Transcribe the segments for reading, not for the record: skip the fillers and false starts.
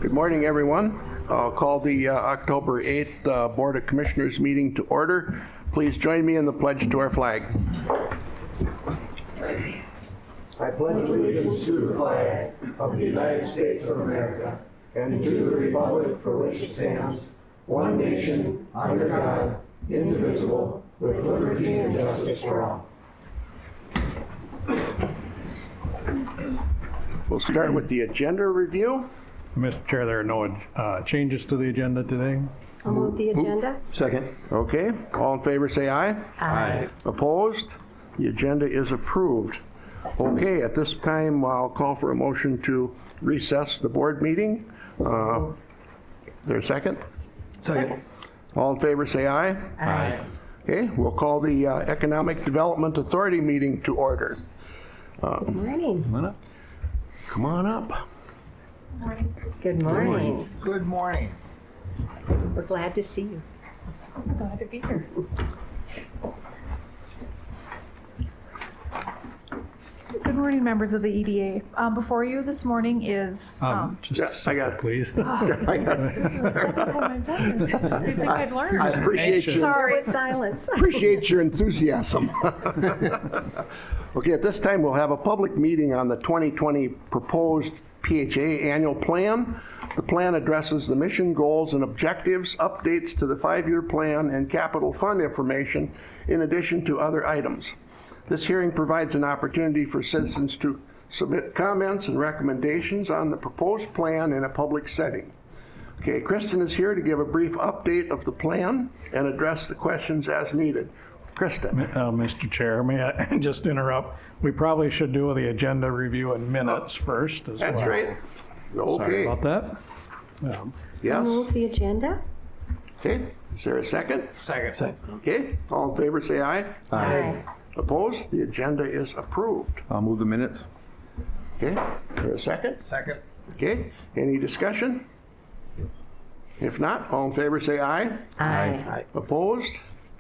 Good morning, everyone. I'll call the October 8th Board of Commissioners meeting to order. Please join me in the pledge to our flag. I pledge allegiance to the flag of the United States of America and to the republic for which it stands, one nation, under God, indivisible, with liberty and justice for all. We'll start with the agenda review. Mr. Chair, there are no changes to the agenda today. I'll move the agenda. Second. Okay, all in favor say aye. Aye. Opposed? The agenda is approved. Okay, at this time, I'll call for a motion to recess the board meeting. Is there a second? Second. All in favor say aye. Aye. Okay, we'll call the Economic Development Authority meeting to order. Good morning. Come on up. Good morning. Good morning. We're glad to see you. Glad to be here. Good morning, members of the EDA. Before you this morning is... Just Yeah, a I second, got it. please. I got it. Oh my goodness. You think I'd learn? I appreciate you. Sorry. With silence. Appreciate your enthusiasm. Okay, at this time, we'll have a public meeting on the 2020 proposed PHA annual plan. The plan addresses the mission, goals, and objectives, updates to the 5-year plan, and capital fund information, in addition to other items. This hearing provides an opportunity for citizens to submit comments and recommendations on the proposed plan in a public setting. Okay, Kristen is here to give a brief update of the plan and address the questions as needed. Kristen. Mr. Chair, may I just interrupt? We probably should do the agenda review and minutes first as well. That's right. Sorry Okay, about that. yes. Move the agenda. Okay, is there a second? Second. Okay, all in favor say aye. Aye. Opposed? The agenda is approved. I'll move the minutes. Okay, is there a second? Second. Okay, any discussion? If not, all in favor say aye. Aye. Opposed?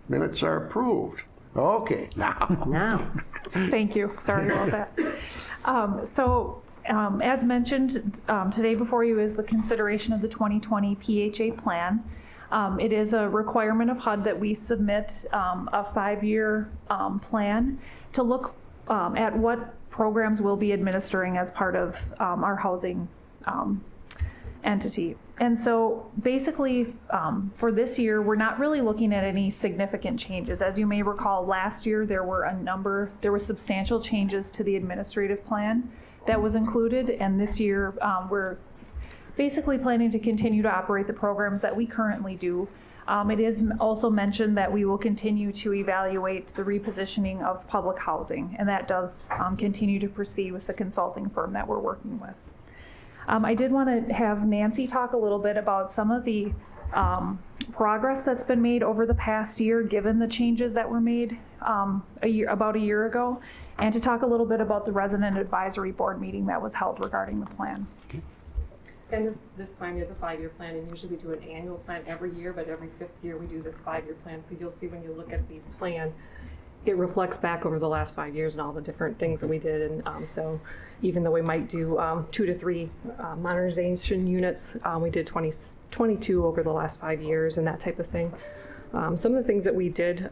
Minutes are approved. Okay, now. Now. Thank you. Sorry about that. As mentioned, today before you is the consideration of the 2020 PHA plan. It is a requirement of HUD that we submit a 5-year plan to look at what programs we'll be administering as part of our housing entity. And so basically for this year, we're not really looking at any significant changes. As you may recall, last year there were substantial changes to the administrative plan that was included, and this year we're basically planning to continue to operate the programs that we currently do. It is also mentioned that we will continue to evaluate the repositioning of public housing, and that does continue to proceed with the consulting firm that we're working with. I did want to have Nancy talk a little bit about some of the progress that's been made over the past year, given the changes that were made about a year ago, and to talk a little bit about the resident advisory board meeting that was held regarding the plan. And this plan is a 5-year plan, and usually we do an annual plan every year, but every 5th year we do this 5-year plan. So you'll see when you look at the plan, it reflects back over the last 5 years and all the different things that we did. And so even though we might do 2 to 3 modernization units, we did 22 over the last 5 years and that type of thing. Some of the things that we did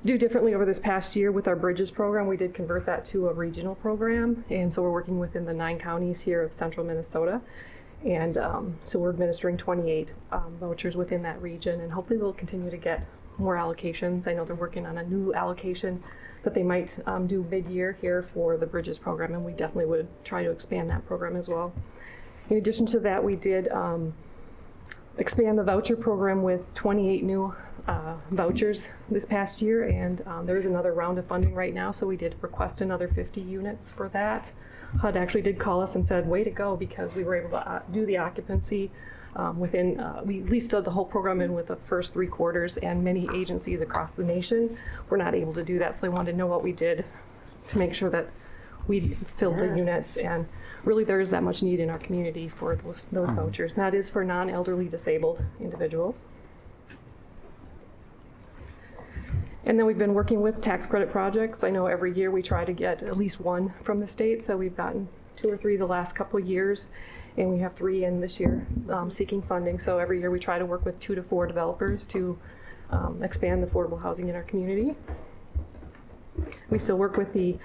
do differently over this past year with our Bridges program, we did convert that to a regional program. And so we're working within the 9 counties here of central Minnesota. And so we're administering 28 vouchers within that region, and hopefully we'll continue to get more allocations. I know they're working on a new allocation that they might do mid-year here for the Bridges program, and we definitely would try to expand that program as well. In addition to that, we did expand the voucher program with 28 new vouchers this past year, and there is another round of funding right now, so we did request another 50 units for that. HUD actually did call us and said, way to go, because we were able to do the occupancy within, we at least did the whole program in with the first 3 quarters, and many agencies across the nation were not able to do that, so they wanted to know what we did to make sure that we filled the units, and really there is that much need in our community for those vouchers. And that is for non-elderly disabled individuals. And then we've been working with tax credit projects. I know every year we try to get at least one from the state, so we've gotten 2 or 3 the last couple of years, and we have 3 in this year seeking funding. So every year we try to work with 2 to 4 developers to expand the affordable housing in our community. We still work with the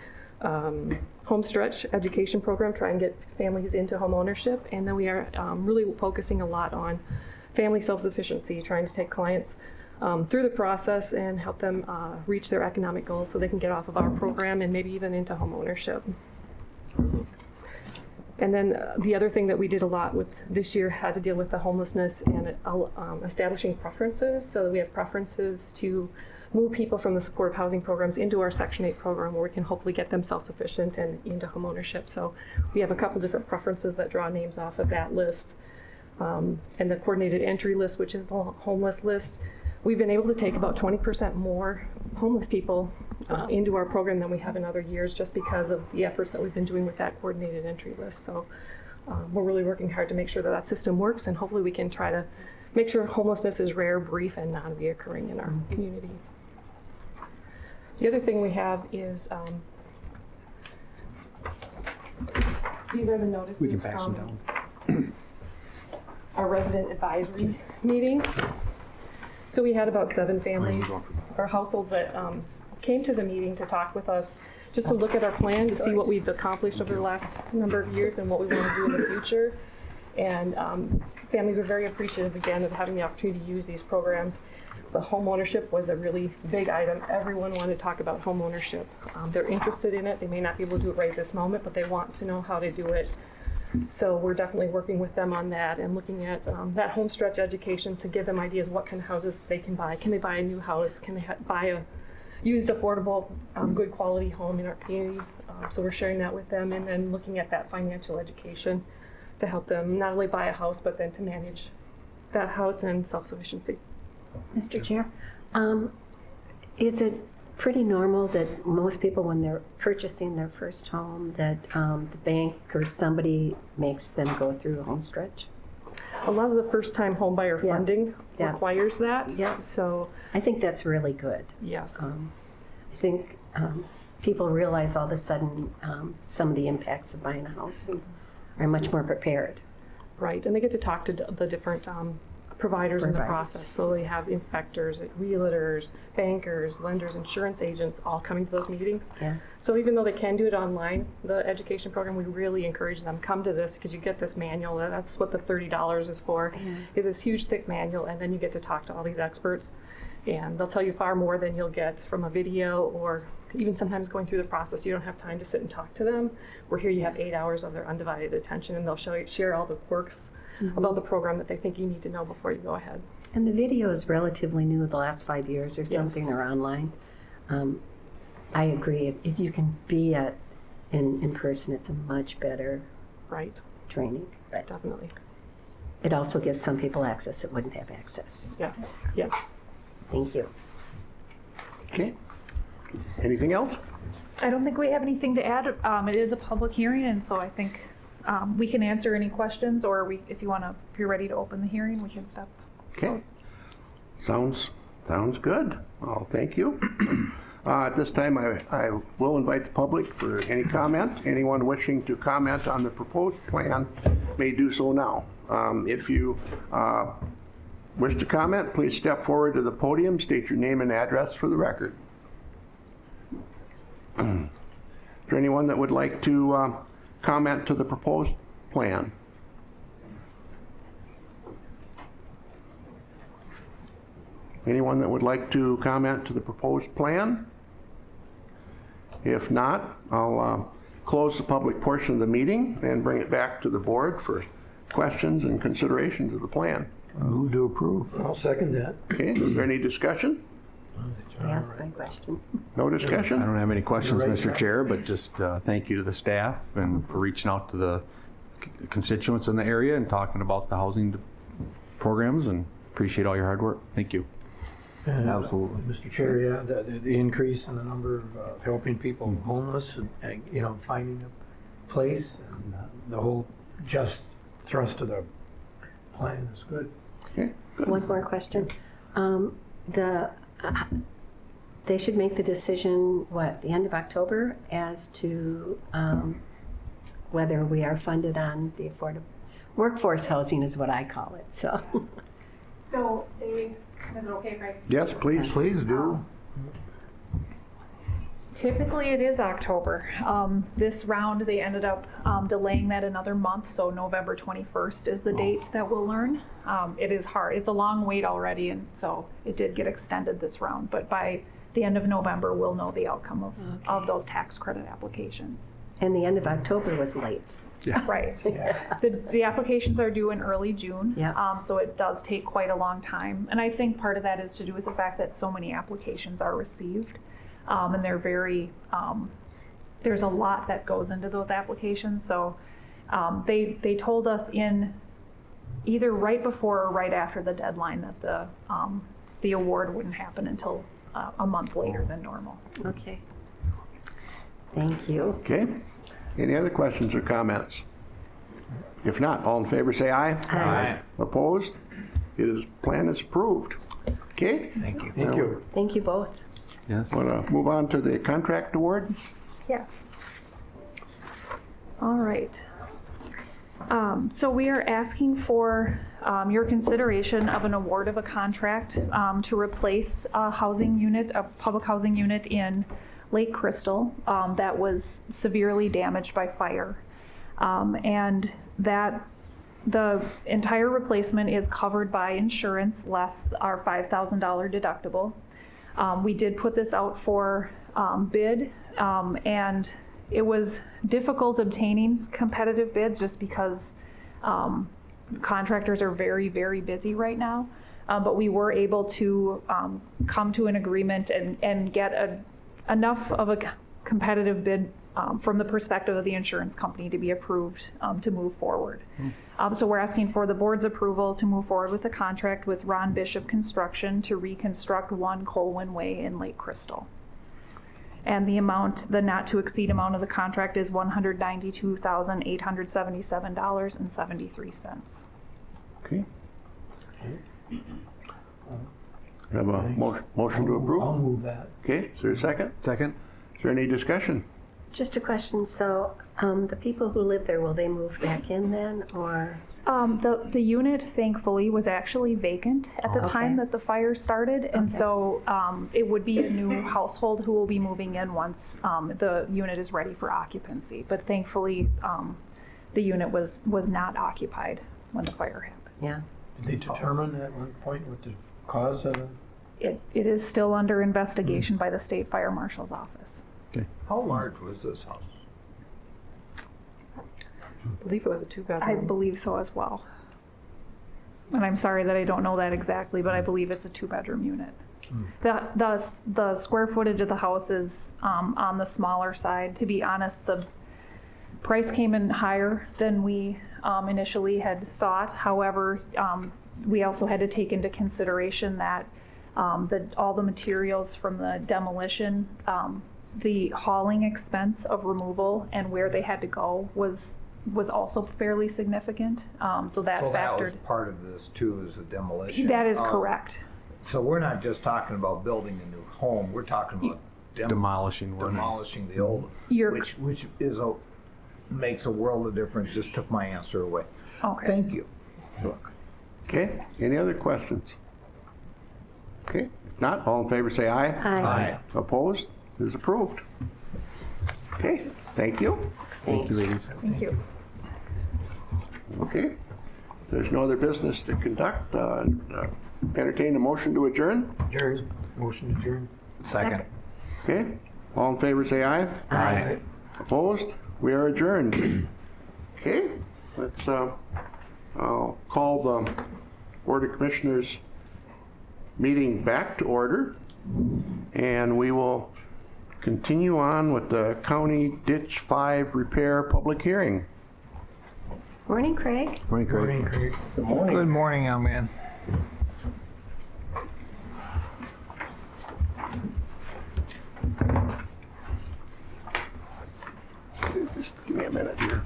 Homestretch education program, try and get families into home ownership, and then we are really focusing a lot on family self-sufficiency, trying to take clients through the process and help them reach their economic goals so they can get off of our program and maybe even into home ownership. And then the other thing that we did a lot with this year had to deal with the homelessness and establishing preferences. So we have preferences to move people from the supportive housing programs into our Section 8 program where we can hopefully get them self-sufficient and into home ownership. So we have a couple different preferences that draw names off of that list. And the coordinated entry list, which is the homeless list, we've been able to take about 20% more homeless people into our program than we have in other years just because of the efforts that we've been doing with that coordinated entry list. So we're really working hard to make sure that that system works, and hopefully we can try to make sure homelessness is rare, brief, and non-reoccurring in our community. The other thing we have is these are the notices from our resident advisory meeting. So we had about 7 families or households that came to the meeting to talk with us, just to look at our plan, to see what we've accomplished over the last number of years and what we want to do in the future. And families were very appreciative, again, of having the opportunity to use these programs. The home ownership was a really big item. Everyone wanted to talk about home ownership. They're interested in it. They may not be able to do it right this moment, but they want to know how to do it. So we're definitely working with them on that and looking at that home stretch education to give them ideas what kind of houses they can buy. Can they buy a new house? Can they buy a used, affordable, good quality home in our community? So we're sharing that with them, and then looking at that financial education to help them not only buy a house, but then to manage that house and self-sufficiency. Mr. Chair, is it pretty normal that most people, when they're purchasing their first home, that the bank or somebody makes them go through a home stretch? A lot of the first-time home buyer funding requires that. Yeah. So, I think that's really good. yes. I think people realize all of a sudden some of the impacts of buying a house and are much more prepared. Right, and they get to talk to the different providers in the process. So they have inspectors, realtors, bankers, lenders, insurance agents all coming to those meetings. Yeah. So even though they can do it online, the education program, we really encourage them, come to this because you get this manual. That's what the $30 is for, is this huge thick manual, and then you get to talk to all these experts. And they'll tell you far more than you'll get from a video, or even sometimes going through the process. You don't have time to sit and talk to them. Where here you have 8 hours of their undivided attention, and they'll share all the quirks about the program that they think you need to know before you go ahead. And the video is relatively new, the last 5 years or something, or online. I agree. If you can be in person, it's a much better Right, training. But definitely. it also gives some people access that wouldn't have access. Yes, yes. Thank you. Okay. Anything else? I don't think we have anything to add. It is a public hearing, and so I think we can answer any questions, or if you're ready to open the hearing, we can step. Okay. Sounds good. Well, thank you. At this time, I will invite the public for any comment. Anyone wishing to comment on the proposed plan may do so now. If you wish to comment, please step forward to the podium, state your name and address for the record. Is there anyone that would like to comment to the proposed plan? Anyone that would like to comment to the proposed plan? If not, I'll close the public portion of the meeting and bring it back to the board for questions and considerations of the plan. Move to approve. I'll second that. Okay, is there any discussion? I asked my question. No I discussion? don't have any questions, Right. Mr. Chair, but just thank you to the staff and for reaching out to the constituents in the area and talking about the housing programs, and appreciate all your hard work. Thank you. Absolutely. Mr. Chair, yeah, the increase in the number of helping people homeless, and, finding a place, and the whole just thrust of the plan is good. Okay, good. One more question. they should make the decision, the end of October, as to whether we are funded on the affordable workforce housing is what I call it, so. So is it okay if I? Yes, please. Please do. Typically, it is October. This round, they ended up delaying that another month, so November 21st is the date that we'll learn. It is hard. It's a long wait already, and so it did get extended this round. But by the end of November, we'll know the outcome of those tax credit applications. And the end of October was late. Right. The applications are due in early June, Yeah. so it does take quite a long time. And I think part of that is to do with the fact that so many applications are received. And they're very, there's a lot that goes into those applications. So they told us in either right before or right after the deadline that the award wouldn't happen until a month later than normal. Okay. Thank you. Okay. Any other questions or comments? If not, all in favor say aye. Aye. Opposed? Plan is approved. Okay? Thank you. Thank you. Thank you both. Yes. Want to move on to the contract award? Yes. All right. So we are asking for your consideration of an award of a contract to replace a housing unit, a public housing unit in Lake Crystal that was severely damaged by fire. And that the entire replacement is covered by insurance less our $5,000 deductible. We did put this out for bid, and it was difficult obtaining competitive bids just because contractors are very, very busy right now. But we were able to come to an agreement and get enough of a competitive bid from the perspective of the insurance company to be approved to move forward. So we're asking for the board's approval to move forward with the contract with Ron Bishop Construction to reconstruct 1 Colwyn Way in Lake Crystal. And the not to exceed amount of the contract is $192,877.73. Okay. Have a motion to approve? I'll move that. Okay, is there a second? Second? Is there any discussion? Just a question, so the people who live there, will they move back in then, or? The unit, thankfully, was actually vacant at the time that the fire started, and so it would be a new household who will be moving in once the unit is ready for occupancy. But thankfully, the unit was not occupied when the fire happened. Yeah. Did they determine at one point what the cause of it? It is still under investigation by the State Fire Marshal's office. How large was this house? I believe it was a 2-bedroom. I believe so as well. And I'm sorry that I don't know that exactly, but I believe it's a 2-bedroom unit. The square footage of the house is on the smaller side. To be honest, the price came in higher than we initially had thought. However, we also had to take into consideration that all the materials from the demolition, the hauling expense of removal and where they had to go was also fairly significant. So that So that was factored. part of this too, is the demolition. That is correct. So we're not just talking about building a new home, we're talking about Demolishing one. demolishing the old one. You're Which is makes a world of difference, just took my answer away. okay. Thank you. Okay, any other questions? Okay, if not, all in favor say aye. Aye. Opposed? It is approved. Okay, thank you. Thank you, ladies. Thank you. Okay, there's no other business to conduct. Entertain a motion to adjourn. Adjourn. Motion adjourned. Second. Okay, all in favor say aye. Aye. Opposed? We are adjourned. Okay, let's I'll call the Board of Commissioners meeting back to order, and we will continue on with the County Ditch 5 repair public hearing. Morning, Craig. Morning, Craig. Morning, Craig. Good morning, young man. Just give me a minute here.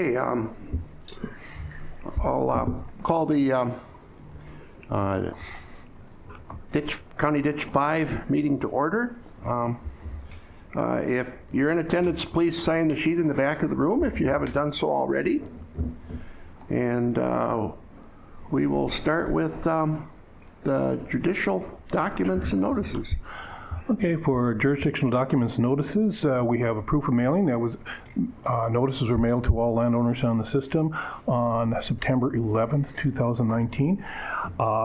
Okay, I'll call the County Ditch 5 meeting to order. If you're in attendance, please sign the sheet in the back of the room if you haven't done so already. And we will start with the judicial documents and notices. Okay, for jurisdictional documents and notices, we have a proof of mailing. That was notices were mailed to all landowners on the system on September 11th, 2019.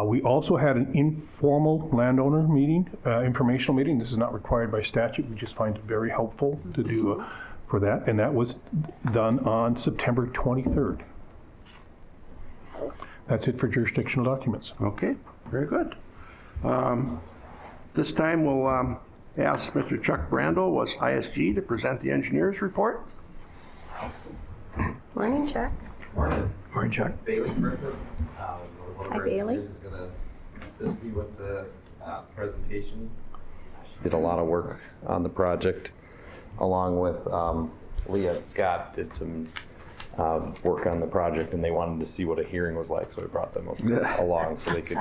We also had an informal landowner meeting, informational meeting. This is not required by statute. We just find it very helpful to do for that, and that was done on September 23rd. That's it for jurisdictional documents. Okay, very good. This time we'll ask Mr. Chuck Brandel, was ISG, to present the engineer's report. Morning, Chuck. Morning, Chuck. Bailey Griffith, one of Hi, our Bailey. engineers, is going to assist me with the presentation. Did a lot of work on the project, along with Leah and Scott did some work on the project, and they wanted to see what a hearing was like, so we brought them along so they could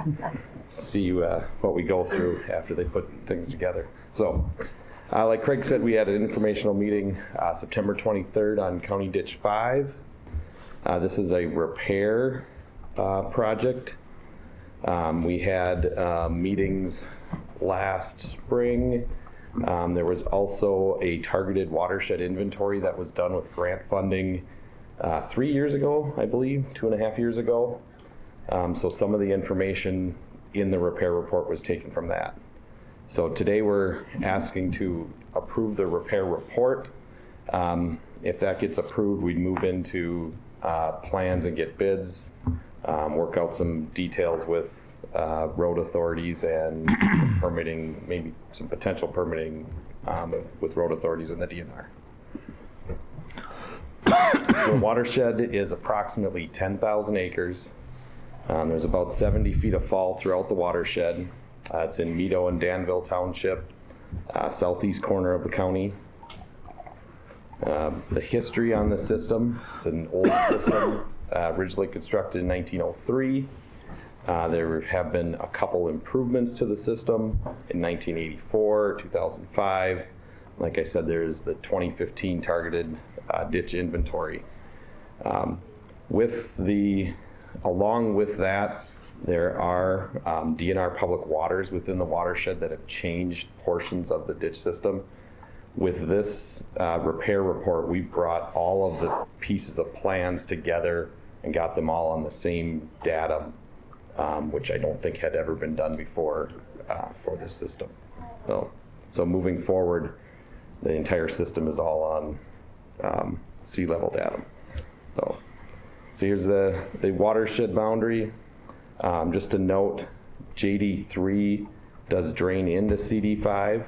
see what we go through after they put things together. So, like Craig said, we had an informational meeting September 23rd on County Ditch 5. This is a repair project. We had meetings last spring. There was also a targeted watershed inventory that was done with grant funding 3 years ago, I believe, 2.5 years ago. So some of the information in the repair report was taken from that. So today we're asking to approve the repair report. If that gets approved, we'd move into plans and get bids, work out some details with road authorities and permitting, maybe some potential permitting with road authorities in the DNR. The watershed is approximately 10,000 acres. There's about 70 feet of fall throughout the watershed. It's in Meadow and Danville Township, southeast corner of the county. The history on the system, it's an old system, originally constructed in 1903. There have been a couple improvements to the system in 1984, 2005. Like I said, there's the 2015 targeted ditch inventory. Along with that, there are DNR public waters within the watershed that have changed portions of the ditch system. With this repair report, we brought all of the pieces of plans together and got them all on the same data, which I don't think had ever been done before for this system. So moving forward, the entire system is all on sea level data. So here's the watershed boundary. Just a note, JD3 does drain into CD5.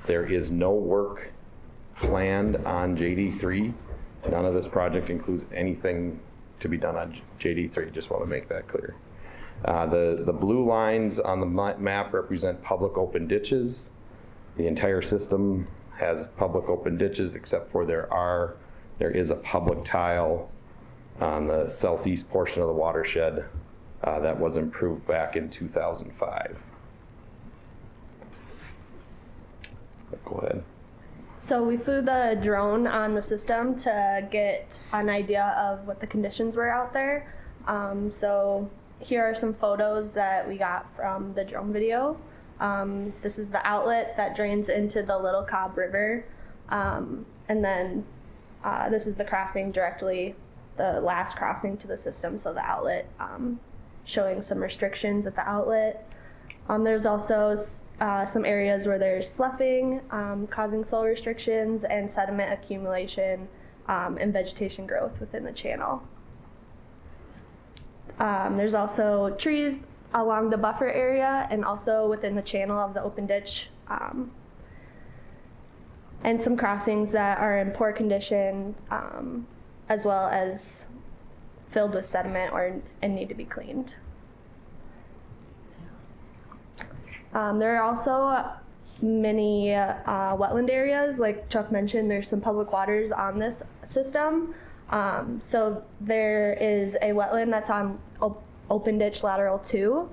There is no work planned on JD3. None of this project includes anything to be done on JD3. Just want to make that clear. The blue lines on the map represent public open ditches. The entire system has public open ditches, except for there is a public tile on the southeast portion of the watershed that was improved back in 2005. Go ahead. So we flew the drone on the system to get an idea of what the conditions were out there. So here are some photos that we got from the drone video. This is the outlet that drains into the Little Cobb River. And then this is the crossing directly, the last crossing to the system, so the outlet, showing some restrictions at the outlet. There's also some areas where there's sloughing, causing flow restrictions and sediment accumulation and vegetation growth within the channel. There's also trees along the buffer area and also within the channel of the open ditch, and some crossings that are in poor condition, as well as filled with sediment and need to be cleaned. There are also many wetland areas, like Chuck mentioned. There's some public waters on this system. So there is a wetland that's on Open Ditch Lateral 2.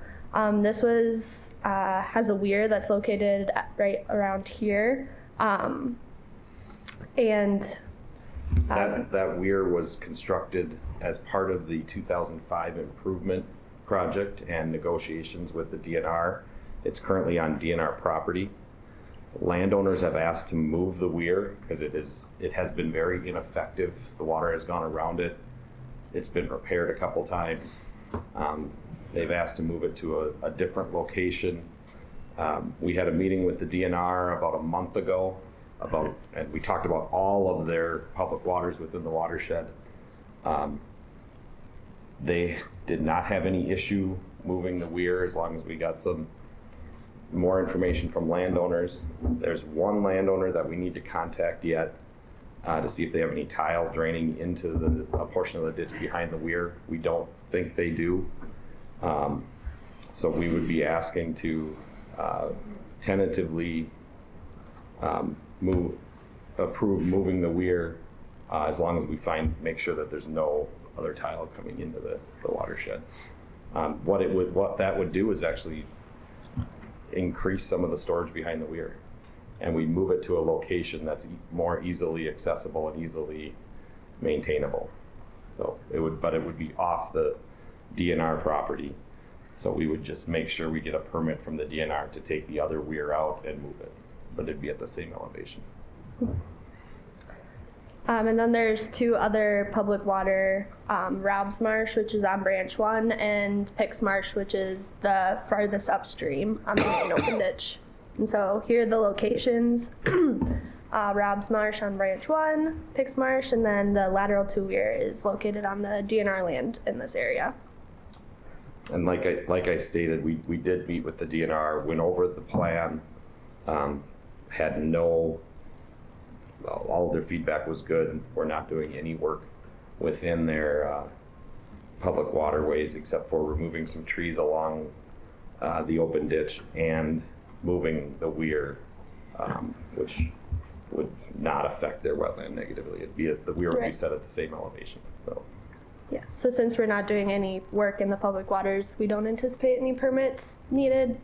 This was has a weir that's located right around here. That weir was constructed as part of the 2005 improvement project and negotiations with the DNR. It's currently on DNR property. Landowners have asked to move the weir because it has been very ineffective. The water has gone around it. It's been repaired a couple times. They've asked to move it to a different location. We had a meeting with the DNR about a month ago and we talked about all of their public waters within the watershed. They did not have any issue moving the weir as long as we got some more information from landowners. There's one landowner that we need to contact yet to see if they have any tile draining into a portion of the ditch behind the weir. We don't think they do. So we would be asking to tentatively approve moving the weir as long as we make sure that there's no other tile coming into the watershed. What that would do is actually increase some of the storage behind the weir, and we move it to a location that's more easily accessible and easily maintainable. So it would be off the DNR property. So we would just make sure we get a permit from the DNR to take the other weir out and move it, but it'd be at the same elevation. And then there's two other public water, Rob's Marsh, which is on Branch 1, and Pix Marsh, which is the farthest upstream on the main open ditch. And so here are the locations. Rob's Marsh on Branch 1, Pix Marsh, and then the lateral 2 weir is located on the DNR land in this area. And like I stated, we did meet with the DNR, went over the plan, had all of their feedback was good. We're not doing any work within their public waterways except for removing some trees along the open ditch and moving the weir, which would not affect their wetland negatively. The weir would be set at the same elevation. So. Yeah, so since we're not doing any work in the public waters, we don't anticipate any permits needed,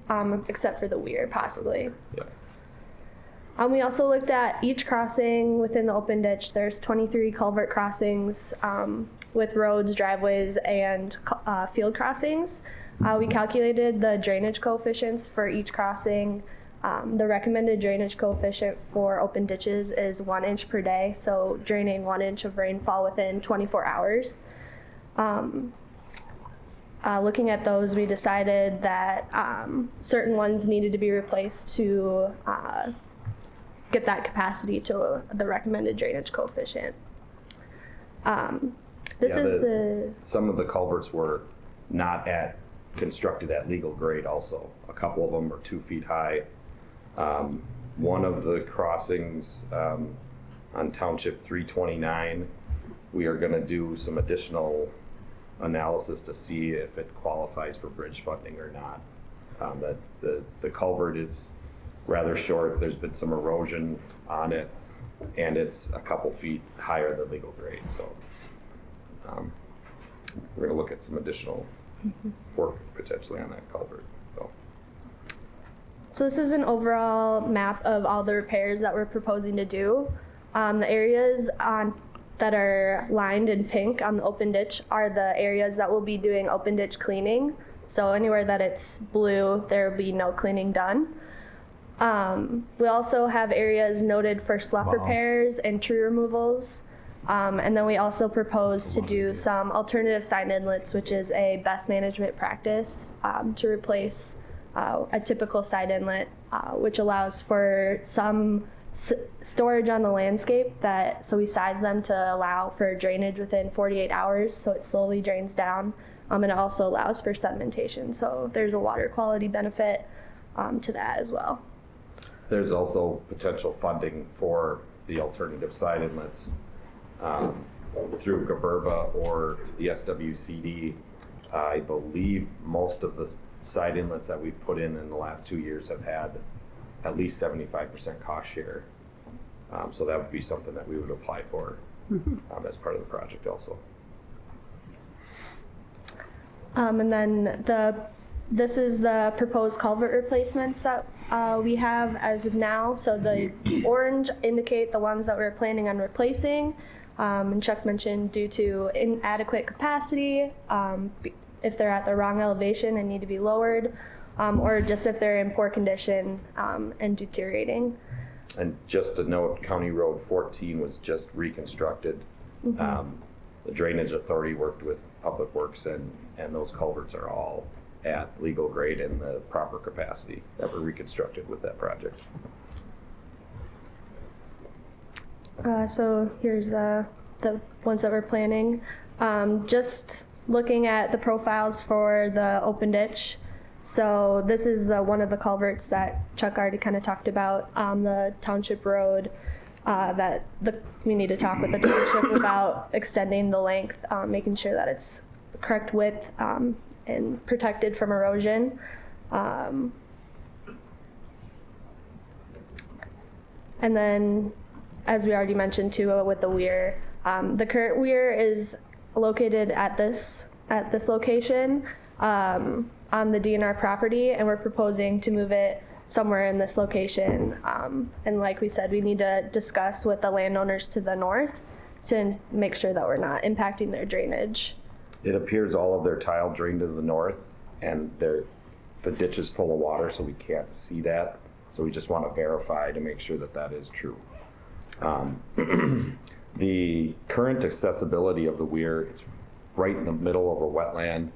except for the weir, possibly. Yeah. We also looked at each crossing within the open ditch. There's 23 culvert crossings with roads, driveways, and field crossings. We calculated the drainage coefficients for each crossing. The recommended drainage coefficient for open ditches is 1 inch per day, so draining 1 inch of rainfall within 24 hours. Looking at those, we decided that certain ones needed to be replaced to get that capacity to the recommended drainage coefficient. Some of the culverts were not constructed at legal grade also. A couple of them were 2 feet high. One of the crossings on Township 329, we are gonna do some additional analysis to see if it qualifies for bridge funding or not. The culvert is rather short. There's been some erosion on it, and it's a couple feet higher than legal grade. So we're gonna look at some additional work potentially on that culvert. So this is an overall map of all the repairs that we're proposing to do. The areas that are lined in pink on the open ditch are the areas that will be doing open ditch cleaning. So anywhere that it's blue, there will be no cleaning done. We also have areas noted for slough repairs and tree removals. And then we also propose to do some alternative side inlets, which is a best management practice to replace a typical side inlet, which allows for some storage on the landscape so we size them to allow for drainage within 48 hours, so it slowly drains down. And it also allows for sedimentation, so there's a water quality benefit to that as well. There's also potential funding for the alternative side inlets through GBRBA or the SWCD. I believe most of the side inlets that we've put in the last 2 years have had at least 75% cost share. So that would be something that we would apply for as part of the project also. And then this is the proposed culvert replacements that we have as of now. So the orange indicate the ones that we're planning on replacing. And Chuck mentioned due to inadequate capacity, if they're at the wrong elevation and need to be lowered, or just if they're in poor condition and deteriorating. And just to note, County Road 14 was just reconstructed. The Drainage Authority worked with Public Works, and those culverts are all at legal grade and the proper capacity that were reconstructed with that project. So here's the ones that we're planning. Just looking at the profiles for the open ditch. So this is one of the culverts that Chuck already kind of talked about on the township road. We need to talk with the township about extending the length, making sure that it's correct width and protected from erosion. And then, as we already mentioned too, with the weir, the current weir is located at this location on the DNR property, and we're proposing to move it somewhere in this location. And like we said, we need to discuss with the landowners to the north to make sure that we're not impacting their drainage. It appears all of their tile drained to the north, and the ditch is full of water, so we can't see that. So we just want to verify to make sure that that is true. The current accessibility of the weir, it's right in the middle of a wetland.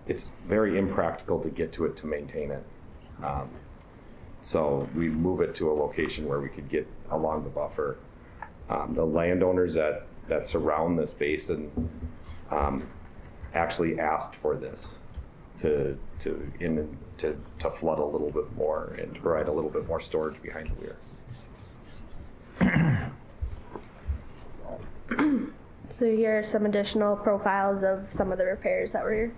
It's very impractical to get to it to maintain it. So we move it to a location where we could get along the buffer. The landowners that surround this basin actually asked for this to flood a little bit more and to provide a little bit more storage behind the weir. So here are some additional profiles of some of the repairs that we're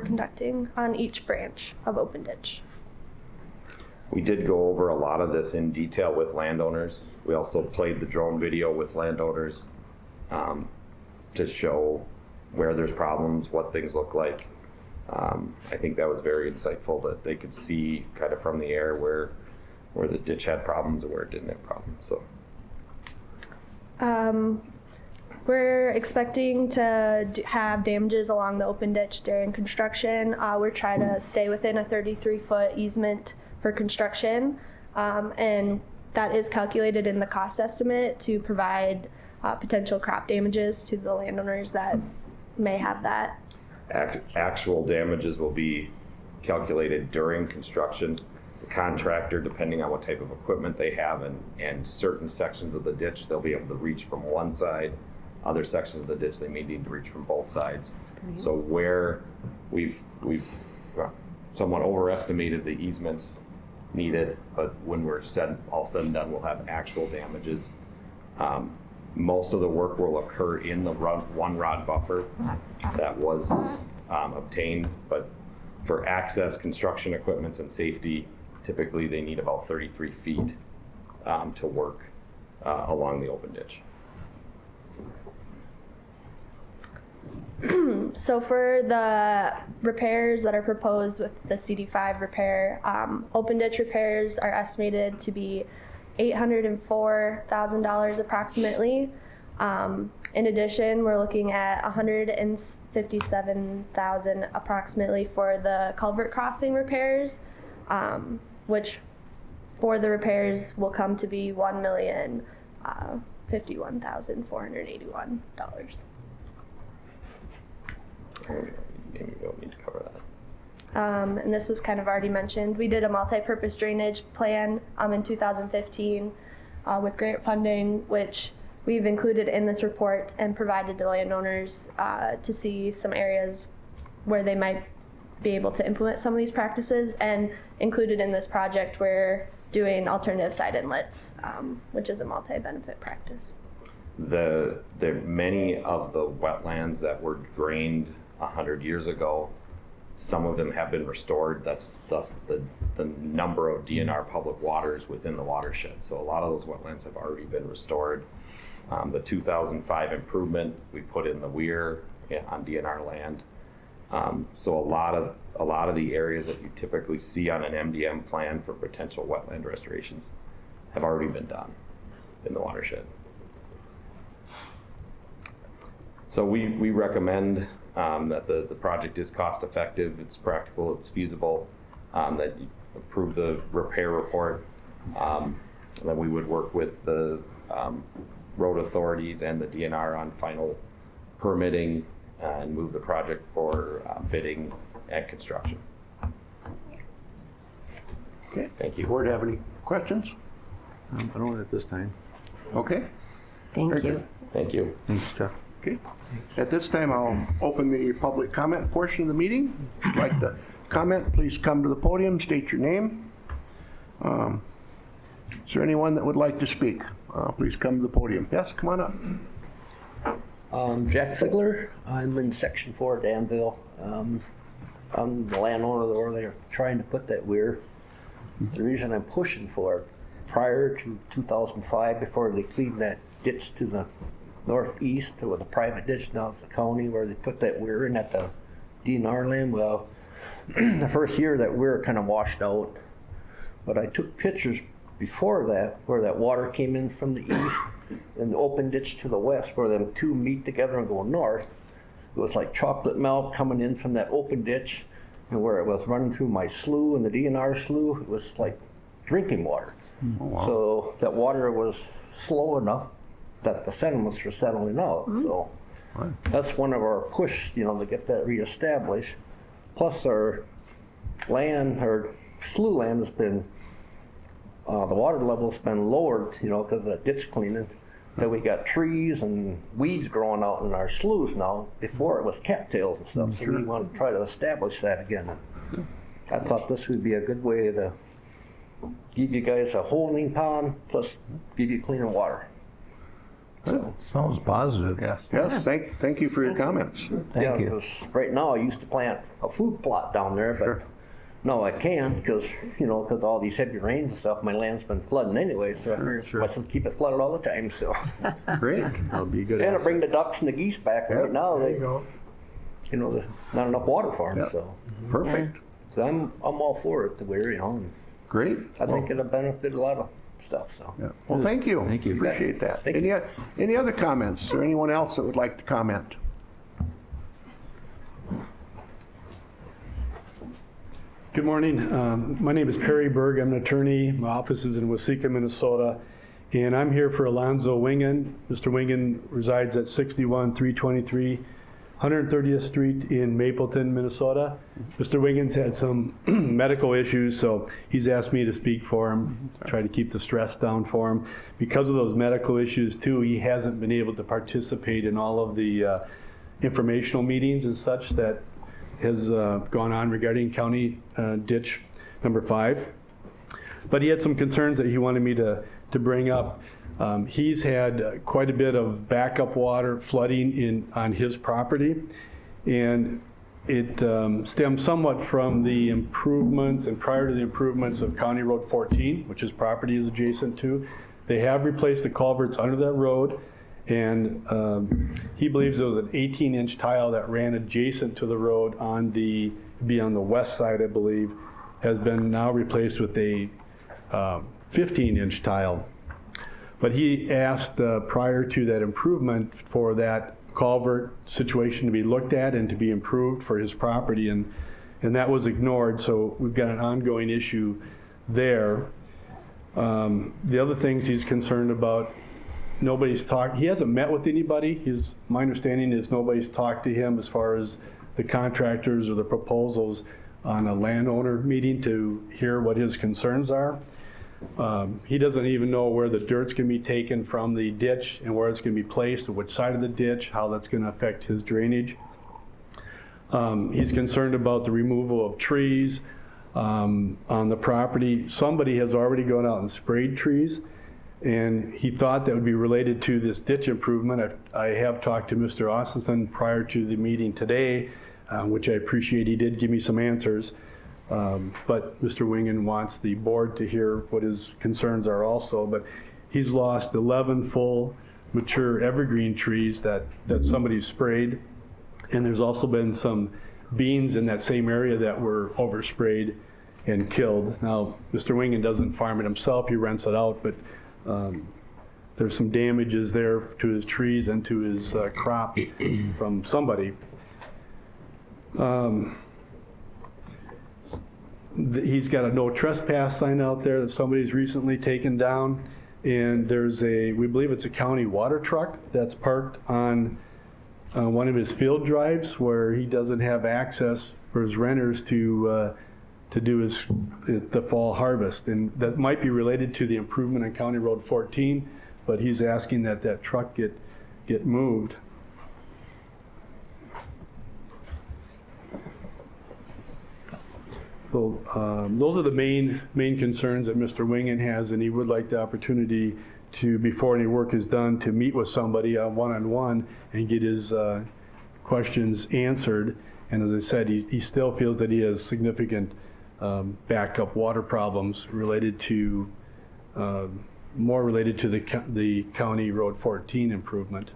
conducting on each branch of Open Ditch. We did go over a lot of this in detail with landowners. We also played the drone video with landowners to show where there's problems, what things look like. I think that was very insightful that they could see kind of from the air where the ditch had problems and where it didn't have problems. So. We're expecting to have damages along the open ditch during construction. We're trying to stay within a 33-foot easement for construction, and that is calculated in the cost estimate to provide potential crop damages to the landowners that may have that. Actual damages will be calculated during construction. The contractor, depending on what type of equipment they have, and certain sections of the ditch, they'll be able to reach from one side. Other sections of the ditch, they may need to reach from both sides. So where we've somewhat overestimated the easements needed, but when we're all said and done, we'll have actual damages. Most of the work will occur in the one rod buffer that was obtained, but for access, construction equipment, and safety, typically they need about 33 feet to work along the open ditch. So for the repairs that are proposed with the CD5 repair, open ditch repairs are estimated to be $804,000 approximately. In addition, we're looking at $157,000 approximately for the culvert crossing repairs, which for the repairs will come to be $1,051,481. You don't need to cover that. And this was kind of already mentioned. We did a multi-purpose drainage plan in 2015 with grant funding, which we've included in this report and provided to landowners to see some areas where they might be able to implement some of these practices. And included in this project, we're doing alternative side inlets, which is a multi-benefit practice. Many of the wetlands that were drained 100 years ago Some of them have been restored. That's thus the number of DNR public waters within the watershed. So a lot of those wetlands have already been restored. The 2005 improvement, we put in the weir on DNR land. So a lot of the areas that you typically see on an MDM plan for potential wetland restorations have already been done in the watershed. So we recommend that the project is cost effective, it's practical, it's feasible, that you approve the repair report, and that we would work with the road authorities and the DNR on final permitting and move the project for bidding and construction. Okay. Thank you. Board have any questions? I don't at this time. Okay. Thank Very you. good. Thank you. Thanks, Jeff. Okay. At this time, I'll open the public comment portion of the meeting. If you'd like to comment, please come to the podium, state your name. Is there anyone that would like to speak? Please come to the podium. Yes, come on up. Jack Ziegler. I'm in Section 4 Danville. I'm the landowner where they're trying to put that weir. The reason I'm pushing for it, prior to 2005, before they cleaned that ditch to the northeast, it was a private ditch, now it's the county, where they put that weir in at the DNR land. Well, the first year that weir kind of washed out, but I took pictures before that where that water came in from the east and the open ditch to the west where them two meet together and go north. It was like chocolate milk coming in from that open ditch, and where it was running through my slough and the DNR slough, it was like drinking water. Oh, wow. So that water was slow enough that the sediments were settling out. So that's one of our push, to get that reestablished. Plus our land, our slough land has been, the water level's been lowered, because of the ditch cleaning. That we got trees and weeds growing out in our sloughs now. Before it was cattails and stuff, so we want to try to establish that again. I thought this would be a good way to give you guys a holding pond, plus give you cleaner water. So, Sounds positive. Yes, thank you for your comments. Thank you. 'Cause right now I used to plant a food plot down there, but no, I can't because, because all these heavy rains and stuff, my land's been flooding anyway, so I figured I must keep it flooded all the time, so. Great. That'll be good. And I bring the ducks and the geese back. Right now, there's not enough water for them, Yep. so. Perfect. So I'm all for it, the weir, and Great. I think it'll benefit a lot of stuff, so. Yeah. Well, thank you. Thank you. Appreciate that. Thank you. Any other comments, or anyone else that would like to comment? Good morning. My name is Perry Berg. I'm an attorney. My office is in Waseca, Minnesota, and I'm here for Alonzo Wingen. Mr. Wingen resides at 61323 130th Street in Mapleton, Minnesota. Mr. Wingen's had some medical issues, so he's asked me to speak for him, try to keep the stress down for him. Because of those medical issues, too, he hasn't been able to participate in all of the informational meetings and such that has gone on regarding County Ditch number 5. But he had some concerns that he wanted me to bring up. He's had quite a bit of backup water flooding on his property, and it stems somewhat from the improvements and prior to the improvements of County Road 14, which his property is adjacent to. They have replaced the culverts under that road, and he believes there was an 18-inch tile that ran adjacent to the road on the west side, I believe, has been now replaced with a 15-inch tile. But he asked prior to that improvement for that culvert situation to be looked at and to be improved for his property, and that was ignored, so we've got an ongoing issue there. The other things he's concerned about, he hasn't met with anybody. My understanding is nobody's talked to him as far as the contractors or the proposals on a landowner meeting to hear what his concerns are. He doesn't even know where the dirt's going to be taken from the ditch and where it's going to be placed, or which side of the ditch, how that's going to affect his drainage. He's concerned about the removal of trees on the property. Somebody has already gone out and sprayed trees, and he thought that would be related to this ditch improvement. I have talked to Mr. Austin prior to the meeting today which I appreciate. He did give me some answers. But Mr. Wingen wants the board to hear what his concerns are also. But he's lost 11 full mature evergreen trees that somebody sprayed. And there's also been some beans in that same area that were oversprayed and killed. Now, Mr. Wingen doesn't farm it himself, he rents it out, but there's some damages there to his trees and to his crop from somebody. He's got a no trespass sign out there that somebody's recently taken down. And there's we believe it's a county water truck that's parked on one of his field drives where he doesn't have access for his renters to do the fall harvest. And that might be related to the improvement on County Road 14, but he's asking that truck get moved. So those are the main concerns that Mr. Wingen has, and he would like the opportunity to, before any work is done, to meet with somebody one-on-one and get his questions answered. And as I said, he still feels that he has significant backup water problems related to, more related to the County Road 14 improvement.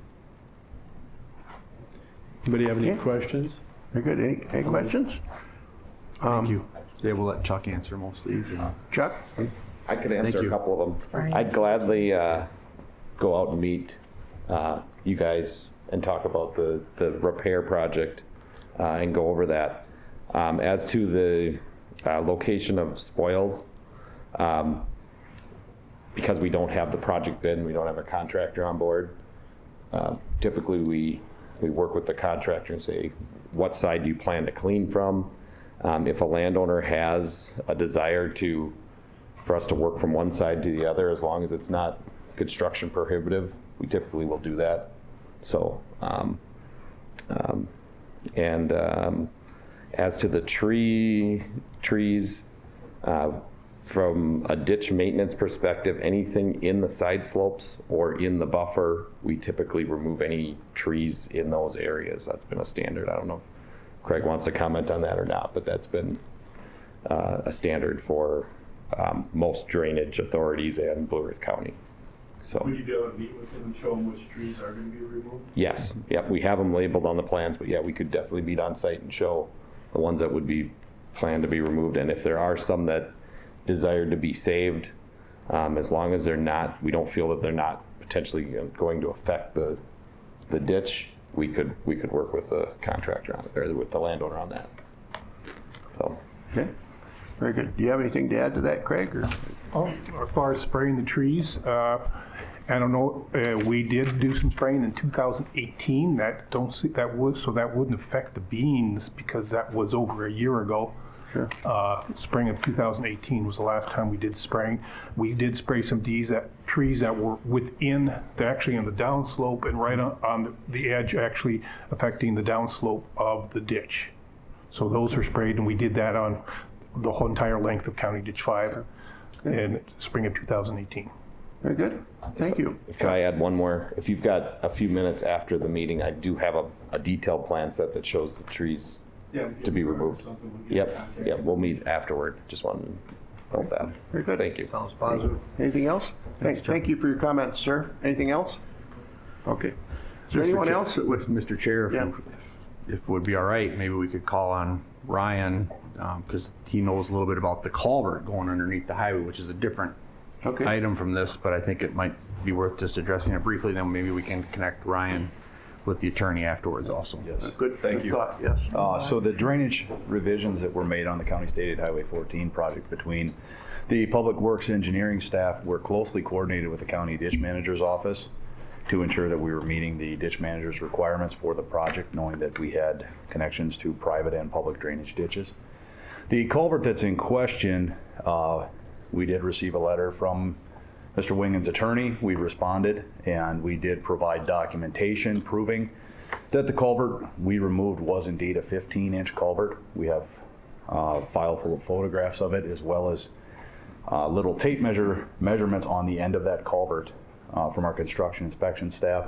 Anybody have any questions? Very good. Any questions? Thank you. Yeah, we'll let Chuck answer most of these. Chuck? I could answer a couple of them. Right. I'd gladly go out and meet you guys and talk about the repair project and go over that. As to the location of spoils, because we don't have the project bid and we don't have a contractor on board, typically we work with the contractor and say, what side do you plan to clean from? If a landowner has a desire for us to work from one side to the other, as long as it's not construction prohibitive, we typically will do that. So, as to the trees, from a ditch maintenance perspective, anything in the side slopes or in the buffer, we typically remove any trees in those areas. That's been a standard. I don't know if Craig wants to comment on that or not, but that's been a standard for most drainage authorities in Blue Earth County. So, Would you be able to meet with them and show them which trees are going to be removed? yes, yep, we have them labeled on the plans, but yeah, we could definitely meet on site and show the ones that would be planned to be removed. And if there are some that desire to be saved, as long as we don't feel that they're not potentially going to affect the ditch, we could work with the contractor on it, or with the landowner on that. So. Okay. Very good. Do you have anything to add to that, Craig? Or? As far as spraying the trees, I don't know, we did do some spraying in 2018. That wouldn't affect the beans because that was over a year ago. Sure. Spring of 2018 was the last time we did spraying. We did spray some trees that were within, actually in the downslope and right on the edge, actually affecting the downslope of the ditch. So those are sprayed, and we did that on the whole entire length of County Ditch 5 in spring of 2018. Very good. Thank you. Can I add one more? If you've got a few minutes after the meeting, I do have a detailed plan set that shows the trees to be removed. Yep, we'll meet afterward. Just wanted to note that. Very good. Thank you. Sounds positive. Anything else? Thank you for your comments, sir. Anything else? Okay. Is there anyone else that would? Mr. Chair, Yeah. if it would be all right, maybe we could call on Ryan, because he knows a little bit about the culvert going underneath the highway, which is a different item from this, but I think it might be worth just addressing it briefly. Then maybe we can connect Ryan with the attorney afterwards also. Yes. Good. Thank you. Thought, yes. So the drainage revisions that were made on the County State Highway 14 project between the Public Works Engineering staff were closely coordinated with the County Ditch Manager's office to ensure that we were meeting the ditch manager's requirements for the project, knowing that we had connections to private and public drainage ditches. The culvert that's in question, we did receive a letter from Mr. Wingen's attorney. We responded, and we did provide documentation proving that the culvert we removed was indeed a 15-inch culvert. We have a file full of photographs of it, as well as little tape measurements on the end of that culvert from our construction inspection staff.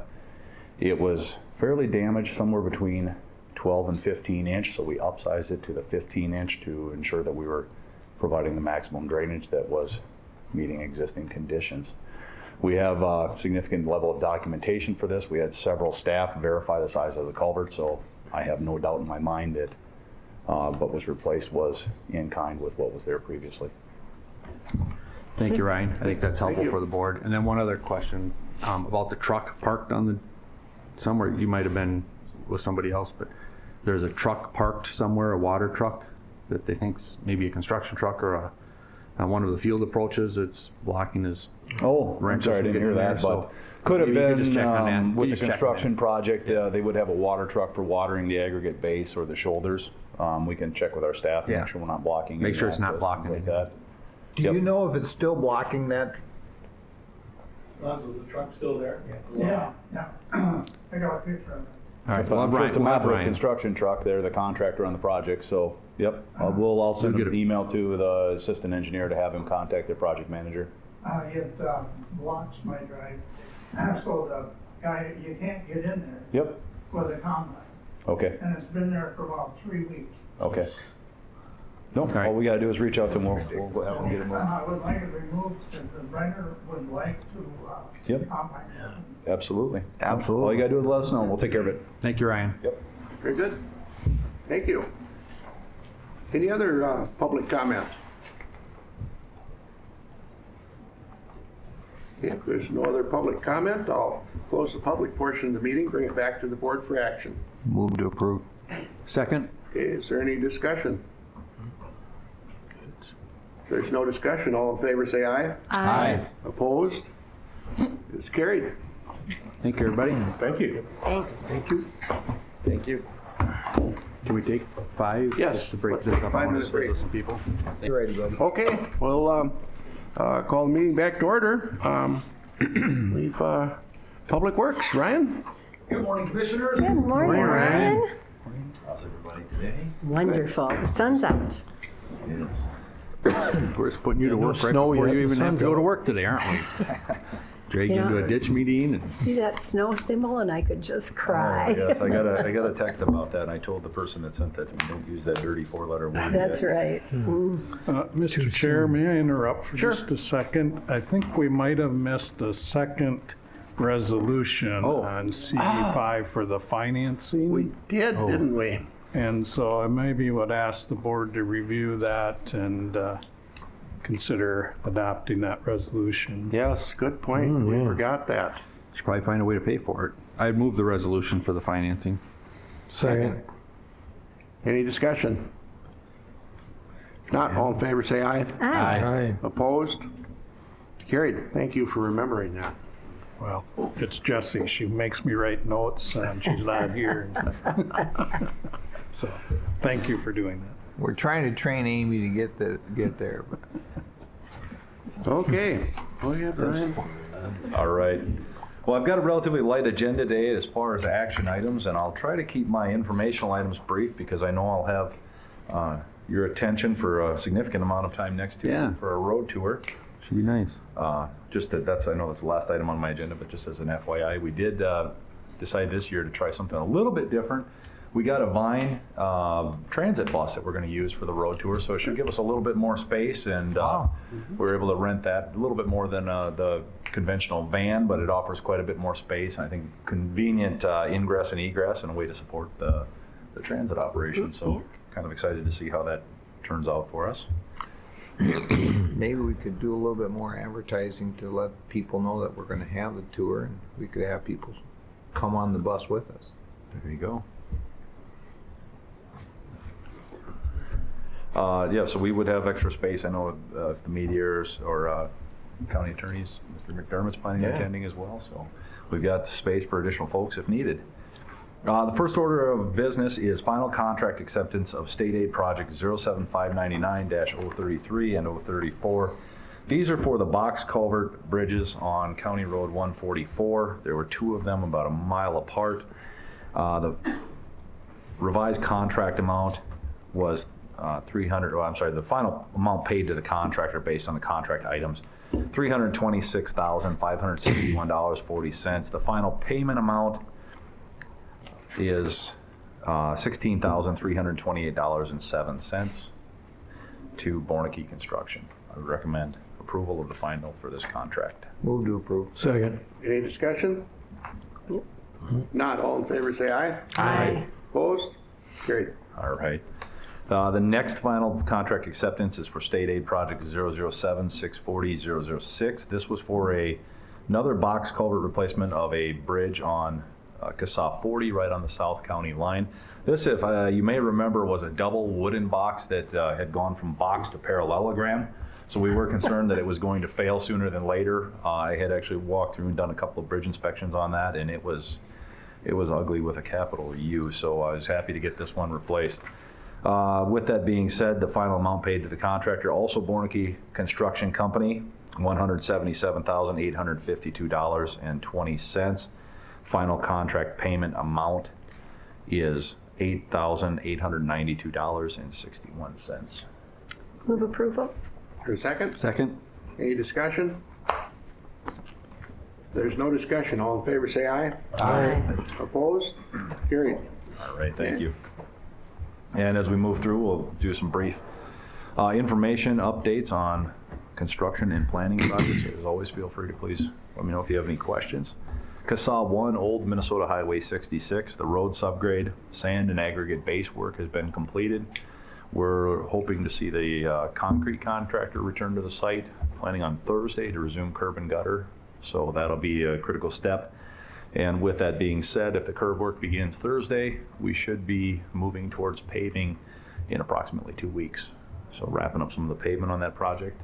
It was fairly damaged, somewhere between 12 and 15 inch, so we upsized it to the 15 inch to ensure that we were providing the maximum drainage that was meeting existing conditions. We have a significant level of documentation for this. We had several staff verify the size of the culvert, so I have no doubt in my mind that what was replaced was in kind with what was there previously. Thank you, Ryan. I think that's helpful you. for the board. And then one other question about the truck parked on the, somewhere, you might have been with somebody else, but there's a truck parked somewhere, a water truck, that they think's maybe a construction truck or on one of the field approaches, it's blocking his. Oh, I'm renters sorry, I from didn't hear getting that, there, but so could have maybe you could been just check on that. with You the just check on construction that. project, they would have a water truck for watering the aggregate base or the shoulders. We can check with our staff, and Yeah. make sure we're not blocking. Make any sure it's not access, blocking things like that. Do Yep. you know if it's still blocking that? Is the truck still there? Yeah. I got a picture of it. All right, But I'm sure it's a we'll have Mathis Ryan. construction truck. They're the contractor on the project, so, yep. I'll send We'll get an email to the assistant engineer to have him contact their project manager. It blocks my drive, so the guy, you can't get in there Yep, with a combine, okay, and it's been there for about 3 weeks. okay. No, right. all we gotta do is reach out to him. We'll have him get him. And I would like it removed, if the renter would like to, Yep. combine. Absolutely. Absolutely. All you gotta do is let us know, and we'll take care of it. Thank you, Ryan. Yep. Very good. Thank you. Any other public comment? If there's no other public comment, I'll close the public portion of the meeting, bring it back to the board for action. Move to approve. Second? Okay, is there any discussion? If there's no discussion, all in favor say aye. Aye. Opposed? It's carried. Thank you, everybody. Thank you. Thanks. Thank you. Can we take 5? Yes. Just to break this up. I 5 wanna minutes speak with break. some people. You ready, buddy? Okay, we'll call the meeting back to order. We've Public Works, Ryan? Good morning, Commissioners. Good morning, Ryan. How's everybody today? Wonderful. The sun's out. We're just putting you to no work right snow before yet, you the even have sun's to go to out. work today, aren't we? Drag you Yeah. into a ditch meeting and See that snow symbol and I could just cry. Oh, yes, I got a text about that, and I told the person that sent that to me, don't use that dirty 4-letter word. That's yet. right. Mr. Chair, may I interrupt for Sure. just a second? I think we might have missed a second resolution Oh. on CE5 for the financing. We did, didn't we? And so I maybe would ask the board to review that and consider adopting that resolution. Yes, good point. We forgot that. should probably find a way to pay for it. I'd move the resolution for the financing. Second. Any discussion? If not, all in favor say aye. Aye. Opposed? Carried. Thank you for remembering that. Well, it's Jessie. She makes me write notes and she's not here. So, thank you for doing that. We're trying to train Amy to get there. But Okay. Go ahead, Ryan. All right. Well, I've got a relatively light agenda today as far as action items, and I'll try to keep my informational items brief because I know I'll have your attention for a significant amount of time next year Yeah. for a road tour. Should be nice. I know that's the last item on my agenda, but just as an FYI, we did decide this year to try something a little bit different. We got a Vine transit bus that we're going to use for the road tour, so it should give us a little bit more space, and we're able to rent that a little bit more than the conventional van, but it offers quite a bit more space, and I think convenient ingress and egress and a way to support the transit operation. So kind of excited to see how that turns out for us. maybe we could do a little bit more advertising to let people know that we're going to have the tour, and we could have people come on the bus with us. There you go. So we would have extra space. I know if the meteors or county attorneys, Mr. McDermott's planning on attending as well. So we've got space for additional folks if needed. The first order of business is final contract acceptance of state aid project 07599-033 and 034. These are for the box culvert bridges on County Road 144. There were 2 of them about a mile apart. The revised contract amount was the final amount paid to the contractor based on the contract items, $326,561.40. The final payment amount is $16,328.07 to Bornicke Construction. I would recommend approval of the final for this contract. Move to approve. Second. Any discussion? Not, all in favor say aye. Aye. Opposed? Carried. All right. The next final contract acceptance is for State Aid Project 007-640-006. This was for another box culvert replacement of a bridge on CSAH 40 right on the South County line. This, if you may remember, was a double wooden box that had gone from box to parallelogram. So we were concerned that it was going to fail sooner than later. I had actually walked through and done a couple of bridge inspections on that, and it was ugly with a capital U. So I was happy to get this one replaced. With that being said, the final amount paid to the contractor, also Bornicke Construction Company, $177,852.20. Final contract payment amount is $8,892.61. Move approval? For a second? Second. Any discussion? There's no discussion. All in favor say aye. Aye. Opposed? Carried. All right, thank you. And as we move through, we'll do some brief information updates on construction and planning projects. As always, feel free to please let me know if you have any questions. CSAH 1, Old Minnesota Highway 66, the road subgrade, sand and aggregate base work has been completed. We're hoping to see the concrete contractor return to the site, planning on Thursday to resume curb and gutter. So that'll be a critical step. And with that being said, if the curb work begins Thursday, we should be moving towards paving in approximately 2 weeks. So wrapping up some of the pavement on that project.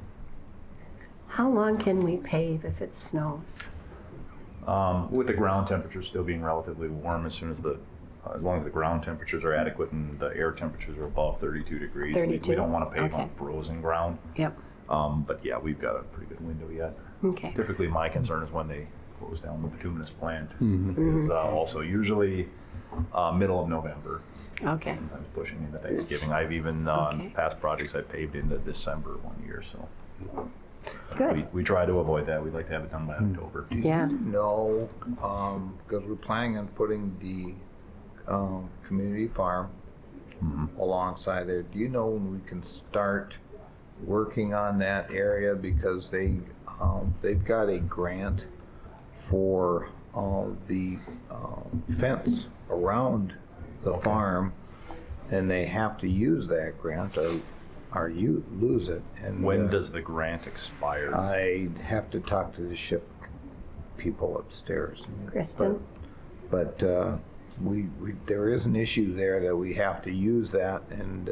How long can we pave if it snows? With the ground temperatures still being relatively warm, as long as the ground temperatures are adequate and the air temperatures are above 32 degrees, 32? We don't want to pave Okay. on frozen ground. Yep. But yeah, we've got a pretty good window yet. Okay. Typically, my concern is when they close down the bituminous plant. Mhm. Is also usually middle of November. Okay. Sometimes pushing into Thanksgiving. I've even on past projects I paved into December one year. So Good. we try to avoid that. We'd like to have it done by October. Yeah. No, because we're planning on putting the community farm alongside there. Do you know when we can start working on that area? Because they've got a grant for the fence around the farm, and they have to use that grant or you lose it. And When does the grant expire? I'd have to talk to the ship people upstairs. Kristen? But there is an issue there that we have to use that, and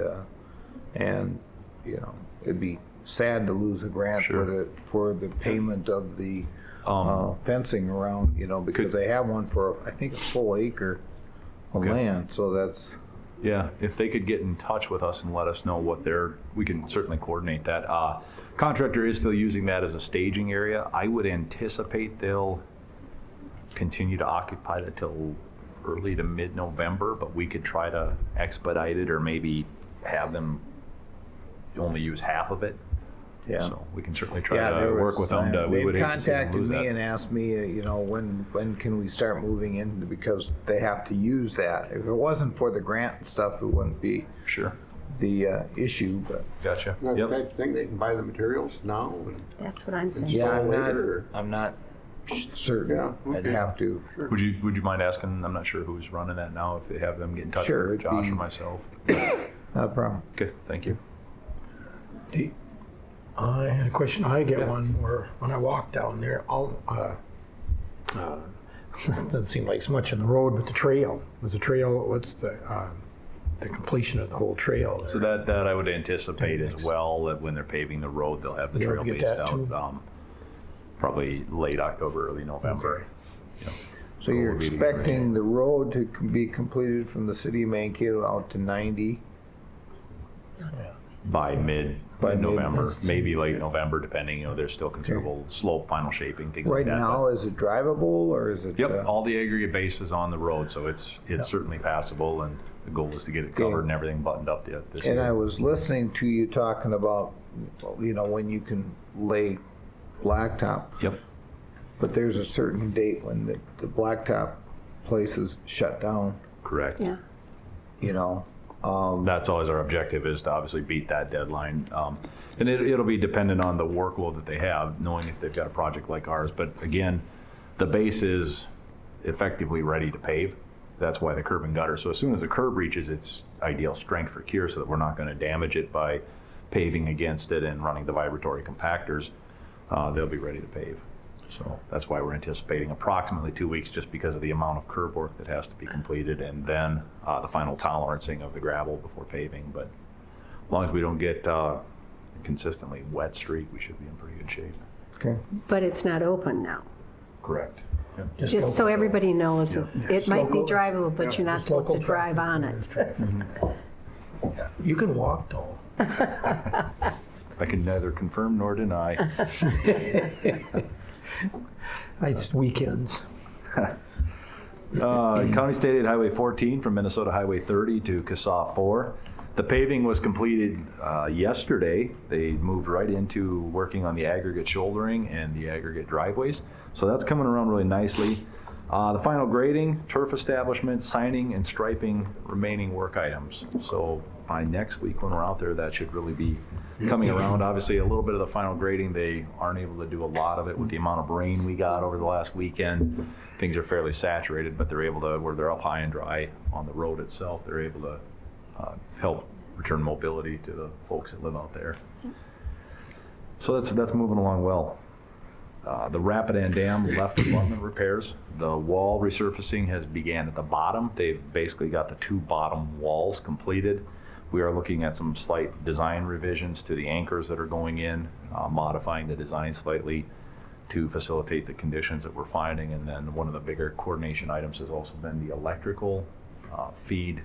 you know, it'd be sad to lose a grant for the payment of the fencing around, you know, because they have one for, I think, a full acre of land. So that's. Yeah, if they could get in touch with us and let us know what we can certainly coordinate that. Contractor is still using that as a staging area. I would anticipate they'll continue to occupy it till early to mid-November, but we could try to expedite it or maybe have them only use half of it. Yeah. So we can certainly try to work with them. We would They hate to see them contacted lose me that. and asked me, you know, when can we start moving in, because they have to use that. If it wasn't for the grant and stuff, it wouldn't be the issue. But gotcha. That type of thing, they can buy the materials now. And That's what I'm thinking. yeah, install later. I'm not certain. Yeah, I'd okay. have to. Would you mind asking? I'm not sure who's running that now. If they have them get in touch Sure, with it'd Josh be- or myself. Not a problem. Okay, thank you. I had a question. I get one where when I walk down there, doesn't seem like so much on the road, but the trail. What's the completion of the whole trail there? So that I would anticipate as well, that when they're paving the road, they'll have the You'll trail get based that out, too? probably late October, early November. You know, So you're we'll be- expecting the road to be completed from the city of Mankato out to 90? by mid-November, mid- maybe late November, depending. You know, there's still considerable slope, final shaping, things like Right that. now, is it drivable or is it? Yep, all the aggregate base is on the road, so it's certainly passable, and the goal is to get it covered and everything buttoned up this And year. I was listening to you talking about, you know, when you can lay blacktop. Yep. But there's a certain date when the blacktop places shut down. Correct. Yeah. you know. That's always our objective, is to obviously beat that deadline. And it'll be dependent on the workload that they have, knowing if they've got a project like ours. But again, the base is effectively ready to pave. That's why the curb and gutter. So as soon as the curb reaches its ideal strength for cure, so that we're not going to damage it by paving against it and running the vibratory compactors, they'll be ready to pave. So that's why we're anticipating approximately 2 weeks, just because of the amount of curb work that has to be completed, and then the final tolerancing of the gravel before paving. But as long as we don't get consistently wet streak, we should be in pretty good shape. Okay. But it's not open now. Correct. Yep. Just so everybody knows, it might be local- drivable, but you're not Just supposed to local drive traffic. on it. You can walk though. I can neither confirm nor deny. It's weekends. County State Aid Highway 14 from Minnesota Highway 30 to CASA 4. The paving was completed yesterday. They moved right into working on the aggregate shouldering and the aggregate driveways. So that's coming around really nicely. The final grading, turf establishment, signing, and striping remaining work items. So by next week when we're out there, that should really be coming around. Obviously, a little bit of the final grading, they aren't able to do a lot of it with the amount of rain we got over the last weekend. Things are fairly saturated, but they're able to, where they're up high and dry on the road itself, they're able to help return mobility to the folks that live out there. So that's moving along well. The Rapidan Dam left abutment repairs. The wall resurfacing has began at the bottom. They've basically got the 2 bottom walls completed. We are looking at some slight design revisions to the anchors that are going in, modifying the design slightly to facilitate the conditions that we're finding. And then one of the bigger coordination items has also been the electrical feed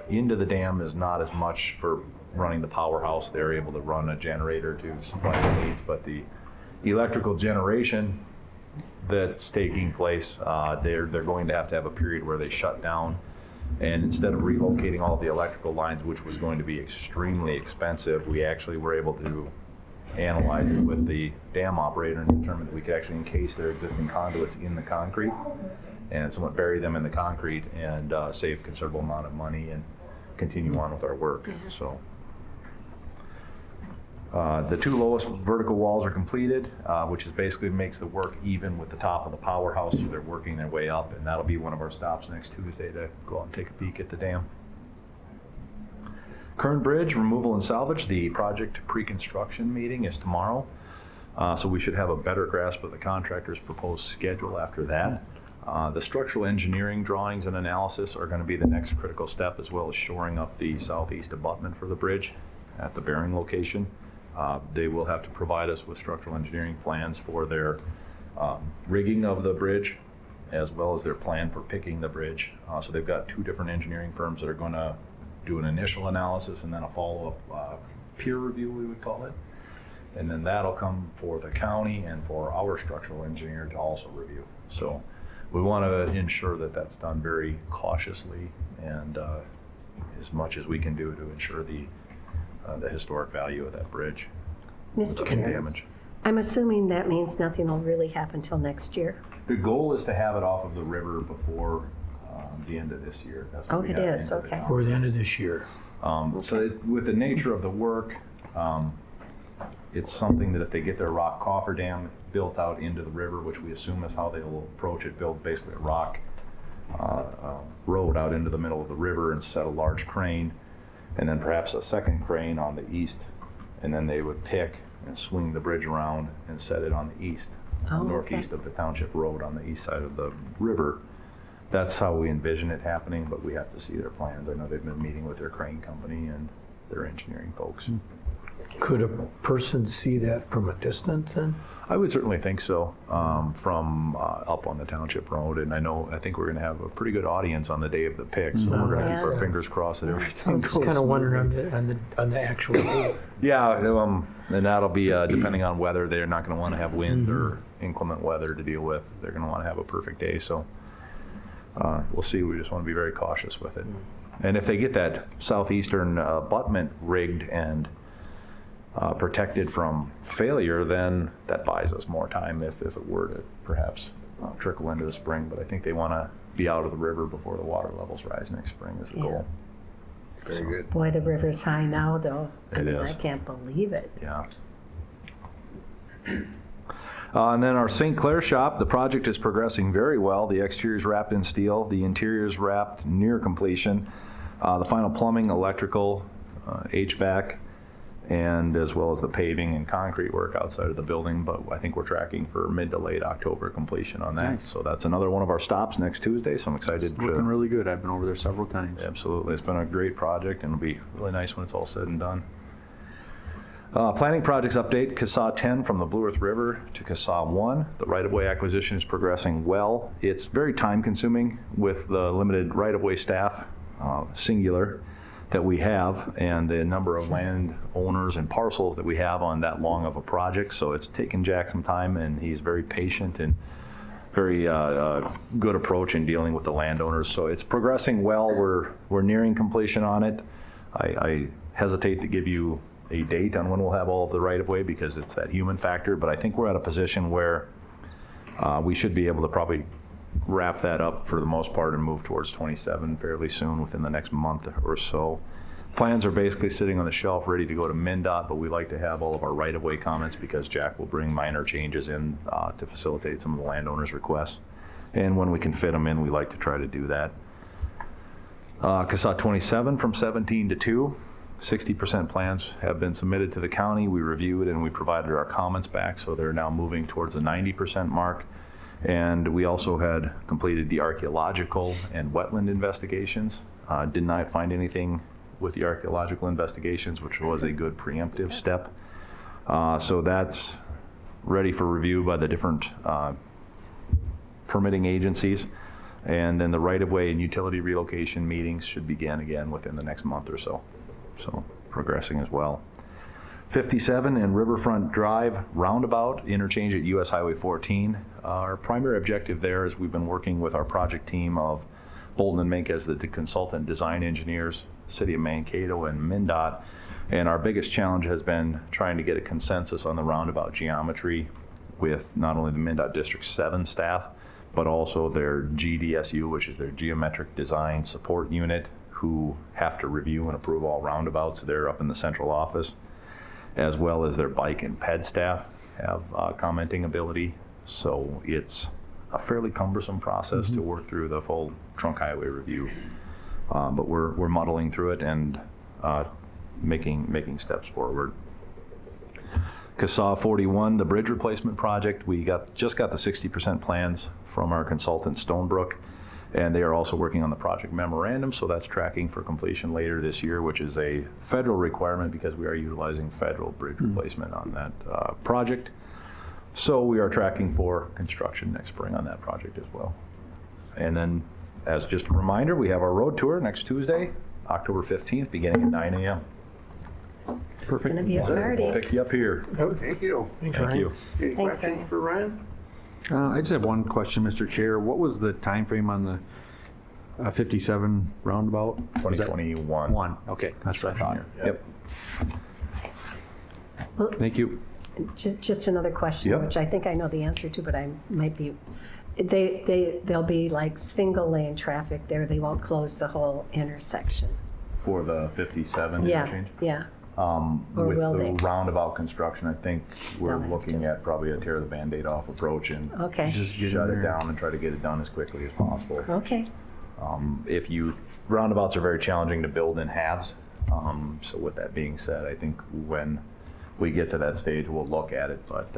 into the dam is not as much for running the powerhouse. They're able to run a generator to supply the needs, but the electrical generation that's taking place, they're going to have a period where they shut down, and instead of relocating all the electrical lines, which was going to be extremely expensive, we actually were able to analyze it with the dam operator and determine that we could actually encase their existing conduits in the concrete and somewhat bury them in the concrete and save a considerable amount of money and continue on with our work. So the 2 lowest vertical walls are completed, which is basically makes the work even with the top of the powerhouse, so they're working their way up, and that'll be one of our stops next Tuesday to go out and take a peek at the dam. Kern Bridge removal and salvage, the project pre-construction meeting is tomorrow, so we should have a better grasp of the contractor's proposed schedule after that. The structural engineering drawings and analysis are going to be the next critical step, as well as shoring up the southeast abutment for the bridge at the bearing location. They will have to provide us with structural engineering plans for their rigging of the bridge, as well as their plan for picking the bridge. So they've got 2 different engineering firms that are going to do an initial analysis and then a follow-up peer review, we would call it. And then that'll come for the county and for our structural engineer to also review. So we want to ensure that that's done very cautiously and as much as we can do to ensure the historic value of that bridge. Mr. Can Chair, damage. I'm assuming that means nothing will really happen till next year. The goal is to have it off of the river before the end of this year. That's what Oh, we it have is, into the okay. For the end of this year. With the nature of the work, it's something that if they get their rock cofferdam built out into the river, which we assume is how they will approach it, build basically a rock road out into the middle of the river and set a large crane, and then perhaps a second crane on the east, and then they would pick and swing the bridge around and set it on the east, northeast of the township road on the east side of the river. That's how we envision it happening, but we have to see their plans. I know they've been meeting with their crane company and their engineering folks. Could a person see that from a distance then? I would certainly think so, from up on the township road, and I think we're going to have a pretty good audience on the day of the pick, so we're going to keep our fingers crossed that everything I'm goes just kind of wondering smoothly. on the actual day. Yeah, and that'll be depending on weather. They're not going to want to have wind or inclement weather to deal with. They're going to want to have a perfect day, so we'll see. We just want to be very cautious with it. And if they get that southeastern abutment rigged and protected from failure, then that buys us more time if it were to perhaps trickle into the spring. But I think they want to be out of the river before the water levels rise next spring is the goal. Very good. Boy, the river's high now, though. I It mean, is. I can't believe it. Yeah. And then our St. Clair shop, the project is progressing very well. The exterior is wrapped in steel. The interior is wrapped near completion. The final plumbing, electrical, HVAC, and as well as the paving and concrete work outside of the building. But I think we're tracking for mid to late October completion on that. Nice. So that's another one of our stops next Tuesday. So I'm excited. It's looking really good. I've been over there several times. Absolutely. It's been a great project and it'll be really nice when it's all said and done. Planning projects update, CASA 10 from the Blue Earth River to CASA 1. The right-of-way acquisition is progressing well. It's very time-consuming with the limited right-of-way staff, singular, that we have and the number of land owners and parcels that we have on that long of a project. So it's taken Jack some time and he's very patient and very good approach in dealing with the landowners. So it's progressing well. We're nearing completion on it. I hesitate to give you a date on when we'll have all of the right-of-way because it's that human factor, but I think we're at a position where we should be able to probably wrap that up for the most part and move towards 27 fairly soon within the next month or so. Plans are basically sitting on the shelf ready to go to MnDOT, but we like to have all of our right-of-way comments because Jack will bring minor changes in to facilitate some of the landowners' requests. And when we can fit them in, we like to try to do that. CASA 27 from 17 to 2. 60% plans have been submitted to the county. We reviewed and we provided our comments back, so they're now moving towards the 90% mark. And we also had completed the archaeological and wetland investigations. Did not find anything with the archaeological investigations, which was a good preemptive step. So that's ready for review by the different permitting agencies. And then the right-of-way and utility relocation meetings should begin again within the next month or so. So progressing as well. 57 and Riverfront Drive roundabout interchange at US Highway 14. Our primary objective there is we've been working with our project team of Bolton and Mink as the consultant design engineers, City of Mankato and MnDOT. And our biggest challenge has been trying to get a consensus on the roundabout geometry with not only the MnDOT District 7 staff, but also their GDSU, which is their Geometric Design Support Unit, who have to review and approve all roundabouts. They're up in the central office, as well as their bike and ped staff have commenting ability. So it's a fairly cumbersome process to work through the full trunk highway review. But we're muddling through it and making steps forward. CASA 41, the bridge replacement project, we just got the 60% plans from our consultant Stonebrook. And they are also working on the project memorandum, so that's tracking for completion later this year, which is a federal requirement because we are utilizing federal bridge replacement on that project. So we are tracking for construction next spring on that project as well. And then, as just a reminder, we have our road tour next Tuesday, October 15th, beginning at 9 a.m. It's gonna be a party. We'll pick you up here. Thank you. Thank you. Any Thanks, questions Ryan. for Ryan? I just have one question, Mr. Chair. What was the time frame on the 57 roundabout? 2021. One. Okay, that's what I thought. Yep. Well, Thank you. just another question, Yep. which I think I know the answer to, but I might be, they'll be like single lane traffic there. They won't close the whole intersection. For the 57 Yeah, interchange? yeah. With will the they? roundabout construction, I think we're They'll have looking at probably a tear the Band-Aid off approach and Okay. just shut it down and try to get it done as quickly as possible. Okay. Roundabouts are very challenging to build in halves. So with that being said, I think when we get to that stage, we'll look at it, but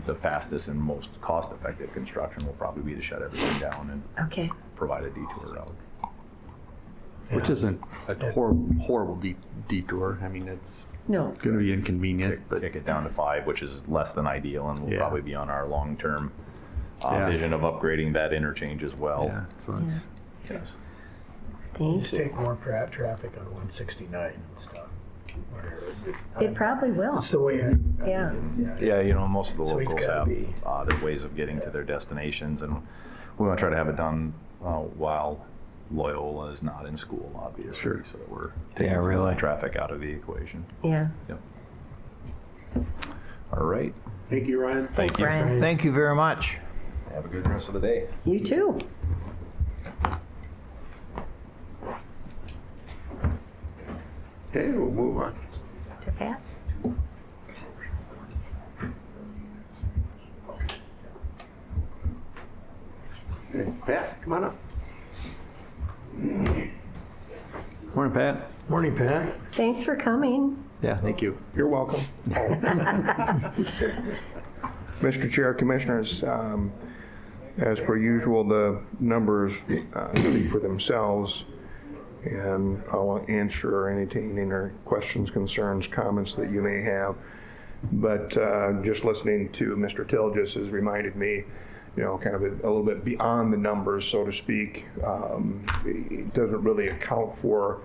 the fastest and most cost-effective construction will probably be to shut everything down and Okay. provide a detour route. Which isn't a horrible detour. I mean, it's No. going to be inconvenient, but Kick it down to 5, which is less than ideal, and will Yeah. probably be on our long-term Yeah. vision of upgrading that interchange as well. yeah. So it's, Yes. Thank Just you. take more traffic on 169 and stuff. It probably will. It's the way Yeah. Yeah, most of the So we've locals gotta have be- their ways of getting to their destinations, and we want to try to have it done while Loyola is not in school, obviously. Sure. So that we're taking some of the traffic out of the equation. Yeah. All right. Thank you, Ryan. Thank you. Brian. Thank you very much. Have a good rest of the day. You too. Okay, we'll move on. To Pat? Okay, Pat, come on up. Morning, Pat. Morning, Pat. Thanks for coming. Yeah, thank you. You're welcome. Mr. Chair, Commissioners, as per usual, the numbers speak for themselves, and I'll answer any questions, concerns, comments that you may have. But just listening to Mr. Till just has reminded me, kind of a little bit beyond the numbers, so to speak. It doesn't really account for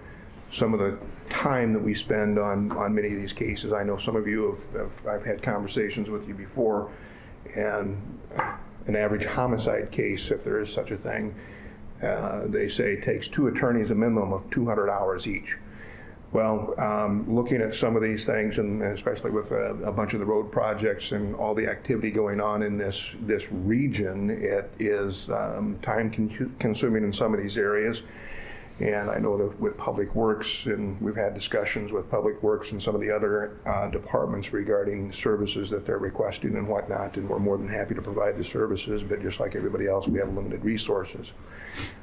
some of the time that we spend on many of these cases. I know some of you I've had conversations with you before, and an average homicide case, if there is such a thing, they say takes 2 attorneys a minimum of 200 hours each. Well, looking at some of these things, and especially with a bunch of the road projects and all the activity going on in this region, it is time consuming in some of these areas. And I know that with Public Works, and we've had discussions with Public Works and some of the other departments regarding services that they're requesting and whatnot, and we're more than happy to provide the services, but just like everybody else, we have limited resources.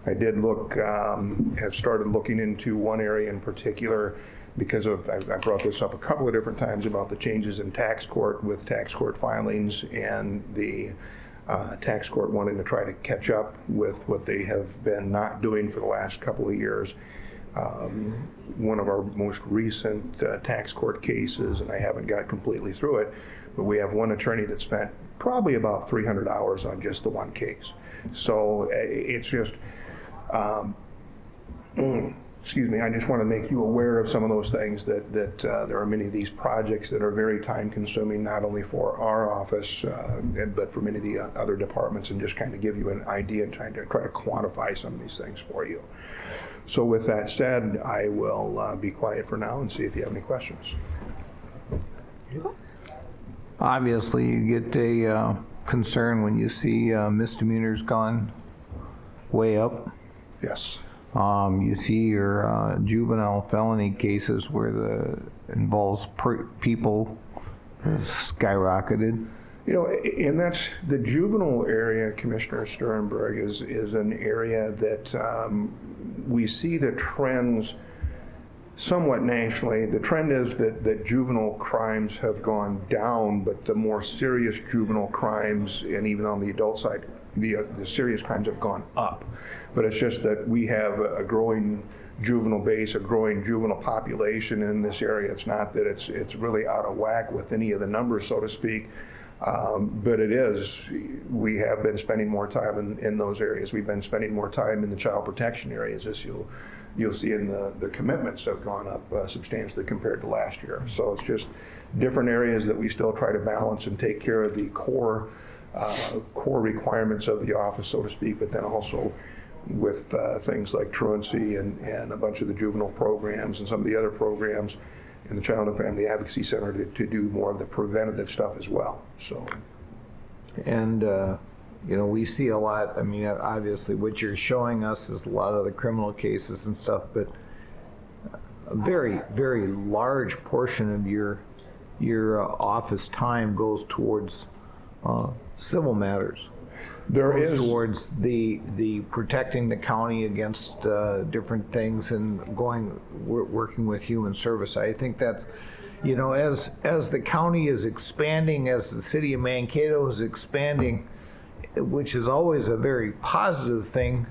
I did have started looking into one area in particular because I brought this up a couple of different times about the changes in tax court with tax court filings and the tax court wanting to try to catch up with what they have been not doing for the last couple of years. One of our most recent tax court cases, and I haven't got completely through it, but we have one attorney that spent probably about 300 hours on just the one case. So it's just, excuse me, I just want to make you aware of some of those things that there are many of these projects that are very time consuming, not only for our office, but for many of the other departments, and just kind of give you an idea and try to quantify some of these things for you. So with that said, I will be quiet for now and see if you have any questions. Obviously, you get a concern when you see misdemeanors gone way up. Yes. You see your juvenile felony cases where involves people skyrocketed. And that's the juvenile area, Commissioner Sternberg, is an area that we see the trends somewhat nationally. The trend is that juvenile crimes have gone down, but the more serious juvenile crimes, and even on the adult side, the serious crimes have gone up. But it's just that we have a growing juvenile base, a growing juvenile population in this area. It's not that it's really out of whack with any of the numbers, so to speak. But it is, we have been spending more time in those areas. We've been spending more time in the child protection areas, as you'll see in the commitments have gone up substantially compared to last year. So it's just different areas that we still try to balance and take care of the core requirements of the office, so to speak, but then also with things like truancy and a bunch of the juvenile programs and some of the other programs in the Child and Family Advocacy Center to do more of the preventative stuff as well. So, and we see a lot. I mean, obviously, what you're showing us is a lot of the criminal cases and stuff, but a very, very large portion of your office time goes towards civil matters. There is towards the protecting the county against different things and working with human service. I think that's, as the county is expanding, as the city of Mankato is expanding, which is always a very positive thing,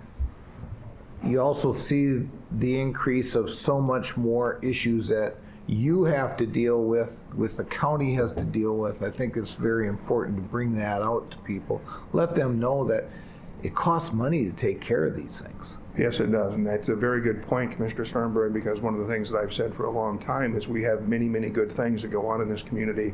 you also see the increase of so much more issues that you have to deal with the county has to deal with. I think it's very important to bring that out to people. Let them know that it costs money to take care of these things. Yes, it does, and that's a very good point, Commissioner Sternberg, because one of the things that I've said for a long time is we have many, many good things that go on in this community,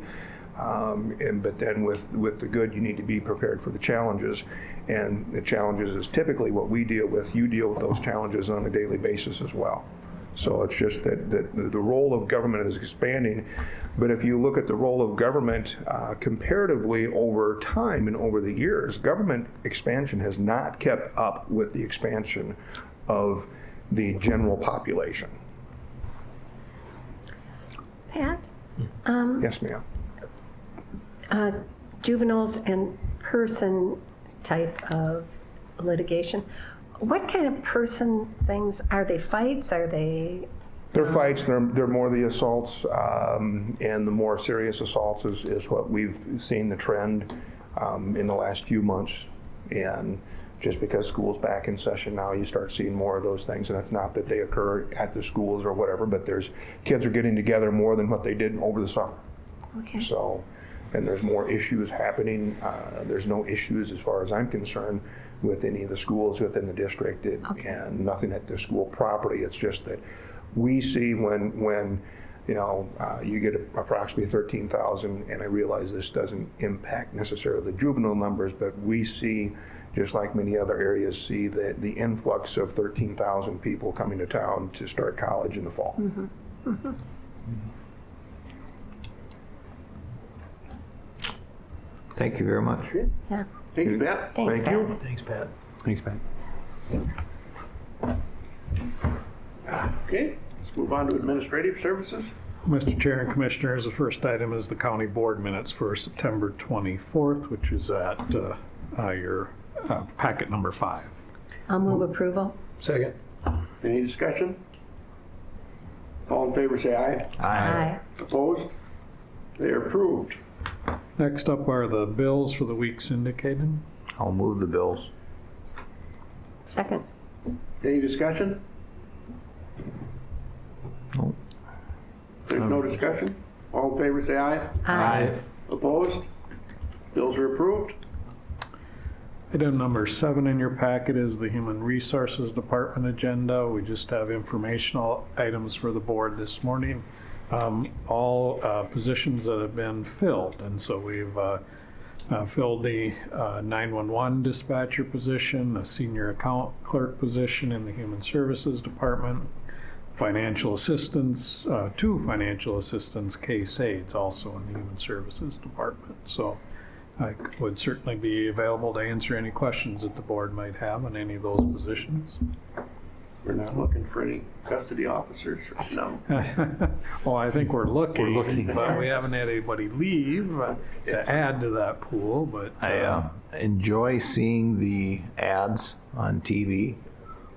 but then with the good, you need to be prepared for the challenges, and the challenges is typically what we deal with. You deal with those challenges on a daily basis as well. So it's just that the role of government is expanding, but if you look at the role of government comparatively over time and over the years, government expansion has not kept up with the expansion of the general population. Pat? Yes, ma'am. Juveniles and person type of litigation. What kind of person things, are they fights, are they? They're fights, they're more the assaults, and the more serious assaults is what we've seen the trend in the last few months. And just because school's back in session now, you start seeing more of those things. And it's not that they occur at the schools or whatever, but kids are getting together more than what they did over the summer. Okay. So, and there's more issues happening. There's no issues, as far as I'm concerned, with any of the schools within the district, and nothing at the school property. It's just that we see when you get approximately 13,000, and I realize this doesn't impact necessarily the juvenile numbers, but we see, just like many other areas, see the influx of 13,000 people coming to town to start college in the fall. Mm-hmm. Mm-hmm. Thank you very much. Yeah. Thank you, Pat. Thanks, Thank Pat. you. Thanks, Pat. Thanks, Pat. Okay, let's move on to administrative services. Mr. Chair and Commissioners, the first item is the county board minutes for September 24th, which is at your packet number 5. I'll move approval. Second. Any discussion? All in favor, say aye. Aye. Opposed? They are approved. Next up are the bills for the weeks indicated. I'll move the bills. Second. Any discussion? No. There's no discussion? All in favor, say aye. Aye. Opposed? Bills are approved. Item number 7 in your packet is the Human Resources Department agenda. We just have informational items for the board this morning. All positions that have been filled, and so we've filled the 911 dispatcher position, a senior account clerk position in the Human Services Department, financial assistance, 2 financial assistants, case aides also in the Human Services Department. So I would certainly be available to answer any questions that the board might have on any of those positions. We're not looking for any custody officers, no. Well, I think we're looking, but we haven't had anybody leave to add to that pool, but. I enjoy seeing the ads on TV.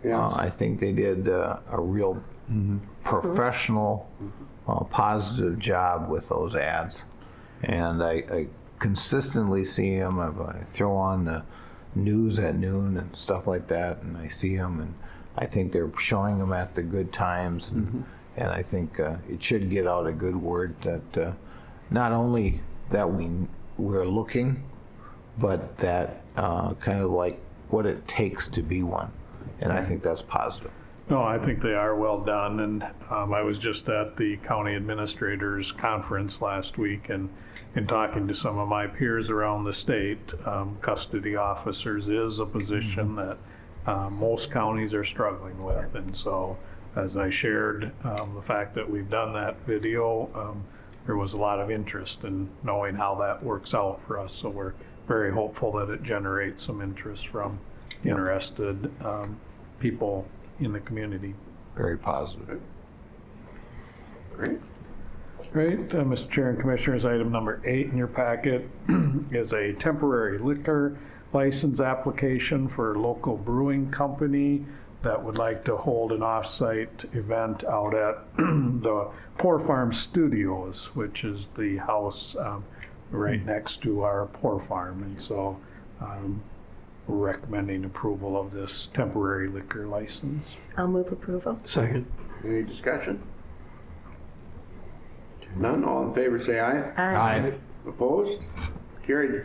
Yeah. I think they did a real professional, positive job with those ads. And I consistently see them. I throw on the news at noon and stuff like that, and I see them, and I think they're showing them at the good times, and I think it should get out a good word that not only that we're looking, but that kind of like what it takes to be one, and I think that's positive. No, I think they are well done, and I was just at the county administrators conference last week, and in talking to some of my peers around the state, custody officers is a position that most counties are struggling with. And so, as I shared the fact that we've done that video, there was a lot of interest in knowing how that works out for us. So we're very hopeful that it generates some interest from interested people in the community. Very positive. Great. Great. Mr. Chair and Commissioners, item number 8 in your packet is a temporary liquor license application for a local brewing company that would like to hold an off-site event out at the Poor Farm Studios, which is the house right next to our Poor Farm. And so we're recommending approval of this temporary liquor license. I'll move approval. Second. Any discussion? None, all in favor say aye. Aye. Opposed? Carried.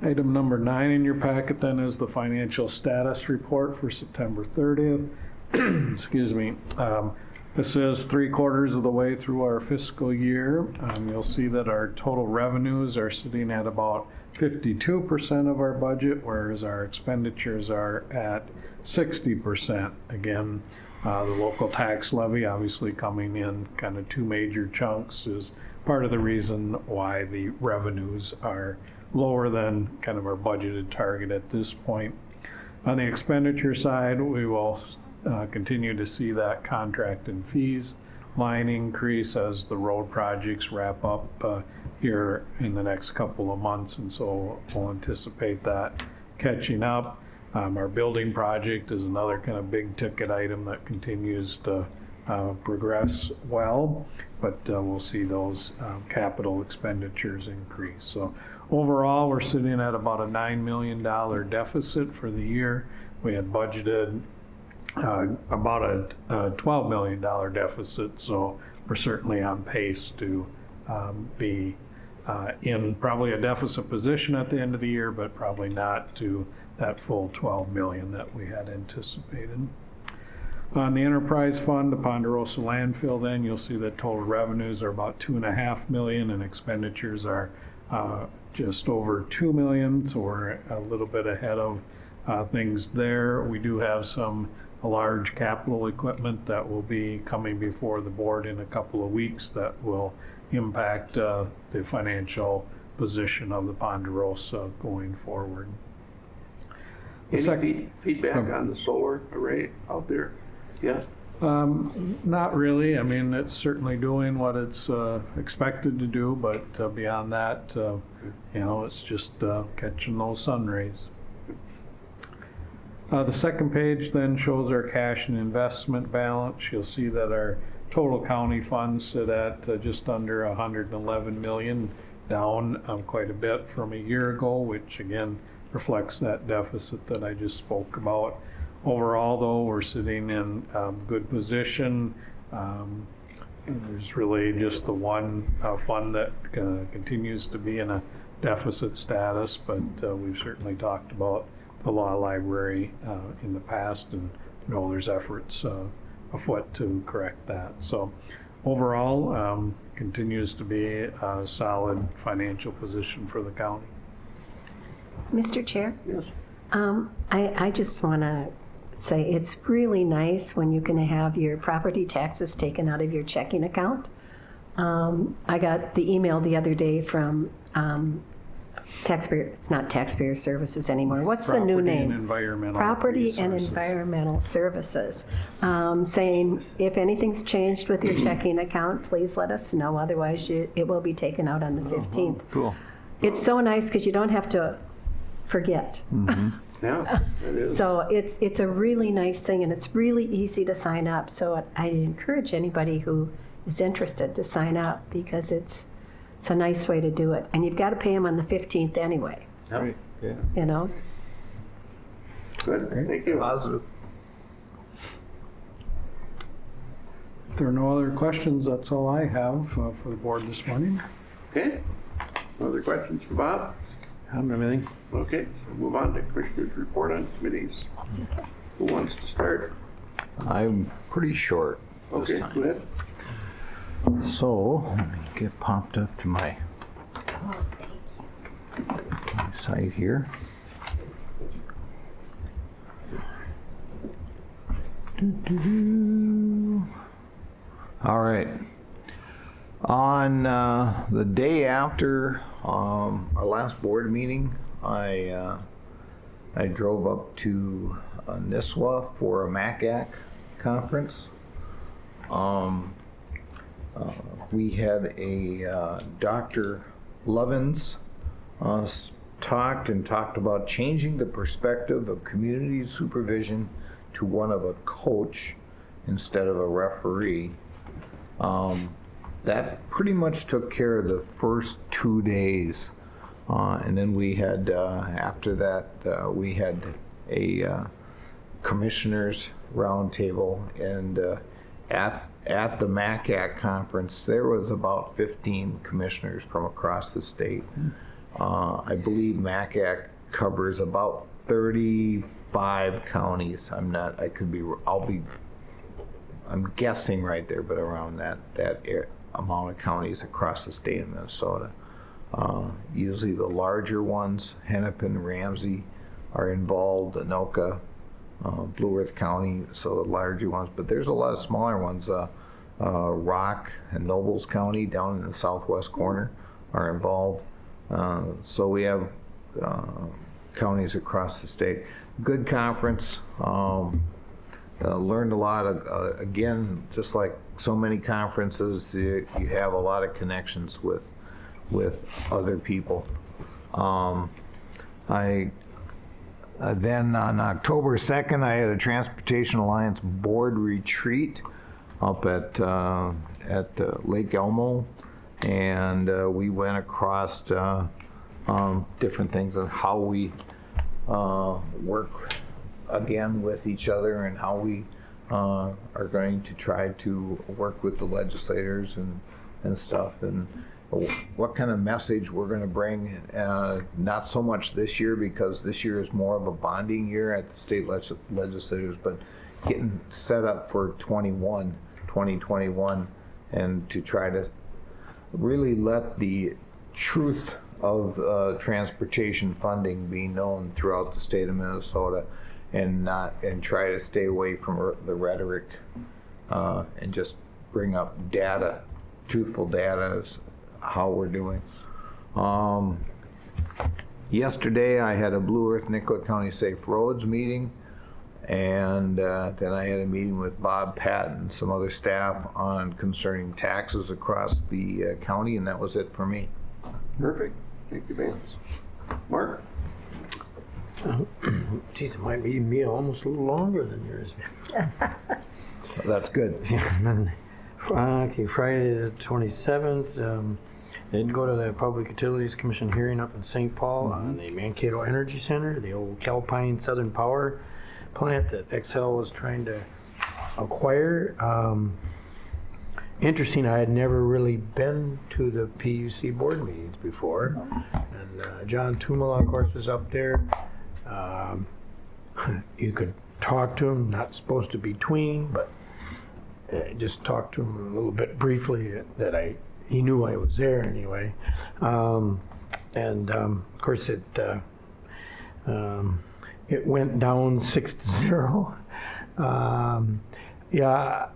Item number 9 in your packet then is the financial status report for September 30th. Excuse me. This is 3/4 of the way through our fiscal year. You'll see that our total revenues are sitting at about 52% of our budget, whereas our expenditures are at 60%. Again, the local tax levy obviously coming in kind of 2 major chunks is part of the reason why the revenues are lower than kind of our budgeted target at this point. On the expenditure side, we will continue to see that contract and fees line increase as the road projects wrap up here in the next couple of months, and so we'll anticipate that catching up. Our building project is another kind of big ticket item that continues to progress well, but we'll see those capital expenditures increase. So overall, we're sitting at about a $9 million deficit for the year. We had budgeted about a $12 million deficit, so we're certainly on pace to be in probably a deficit position at the end of the year, but probably not to that full 12 million that we had anticipated. On the enterprise fund, the Ponderosa landfill, then you'll see that total revenues are about 2.5 million and expenditures are just over 2 million, so we're a little bit ahead of things there. We do have some large capital equipment that will be coming before the board in a couple of weeks that will impact the financial position of the Ponderosa going forward. Any feedback on the solar array out there? Yeah? Not really. I mean, it's certainly doing what it's expected to do, but beyond that, you know, it's just catching those sun rays. The second page then shows our cash and investment balance. You'll see that our total county funds sit at just under 111 million, down quite a bit from a year ago, which again reflects that deficit that I just spoke about. Overall, though, we're sitting in good position. There's really just the one fund that continues to be in a deficit status, but we've certainly talked about the law library in the past, and you know there's efforts afoot to correct that. So overall, continues to be a solid financial position for the county. Mr. Chair? Yes. I just want to say it's really nice when you can have your property taxes taken out of your checking account. I got the email the other day from taxpayer, it's not Taxpayer Services anymore. What's the new name? Property and Environmental Services. Saying if anything's changed with your checking account, please let us know. Otherwise, it will be taken out on the 15th. Cool. It's so nice because you don't have to forget. Yeah, it is. So it's a really nice thing, and it's really easy to sign up. So I encourage anybody who is interested to sign up because it's a nice way to do it. And you've got to pay them on the 15th anyway. Yep. Yeah. You know? Good, thank you. Positive. If there are no other questions, that's all I have for the board this morning. Okay, other questions for Bob? I don't have anything. Okay, so move on to Commissioner's report on committees. Who wants to start? I'm pretty short this Okay, time. go ahead. So, let me get popped up to my site here. All right. On the day after our last board meeting, I drove up to Nisswa for a MACAC conference. We had a Dr. Lovins talked about changing the perspective of community supervision to one of a coach instead of a referee. That pretty much took care of the first 2 days. And then we had, after that, we had a commissioners roundtable, and at the MACAC conference, there was about 15 commissioners from across the state. I believe MACAC covers about 35 counties. I'm guessing right there, but around that amount of counties across the state of Minnesota. Usually the larger ones, Hennepin, Ramsey, are involved, Anoka, Blue Earth County, so the larger ones, but there's a lot of smaller ones. Rock and Nobles County down in the southwest corner are involved. So we have counties across the state. Good conference. learned a lot of, again, just like so many conferences, you have a lot of connections with other people. Then on October 2nd, I had a Transportation Alliance board retreat up at Lake Elmo, and we went across different things of how we work again with each other and how we are going to try to work with the legislators and stuff, and what kind of message we're going to bring, not so much this year, because this year is more of a bonding year at the state legislators, but getting set up for 2021, and to try to really let the truth of transportation funding be known throughout the state of Minnesota, and try to stay away from the rhetoric, and just bring up data, truthful data, as how we're doing. Yesterday I had a Blue Earth Nicollet County Safe Roads meeting, and then I had a meeting with Bob Patton and some other staff on concerning taxes across the county, and that was it for me. Perfect. Thank you, Vance. Mark? Geez, it might be me almost a little longer than yours. That's good. Okay, Friday the 27th, did go to the Public Utilities Commission hearing up in St. Paul on the Mankato Energy Center, the old Calpine Southern Power plant that Xcel was trying to acquire. Interesting, I had never really been to the PUC board meetings before, and John Tumala, of course, was up there. You could talk to him, not supposed to be tween, but just talked to him a little bit briefly that he knew I was there anyway. Of course it went down 6-0. Yeah,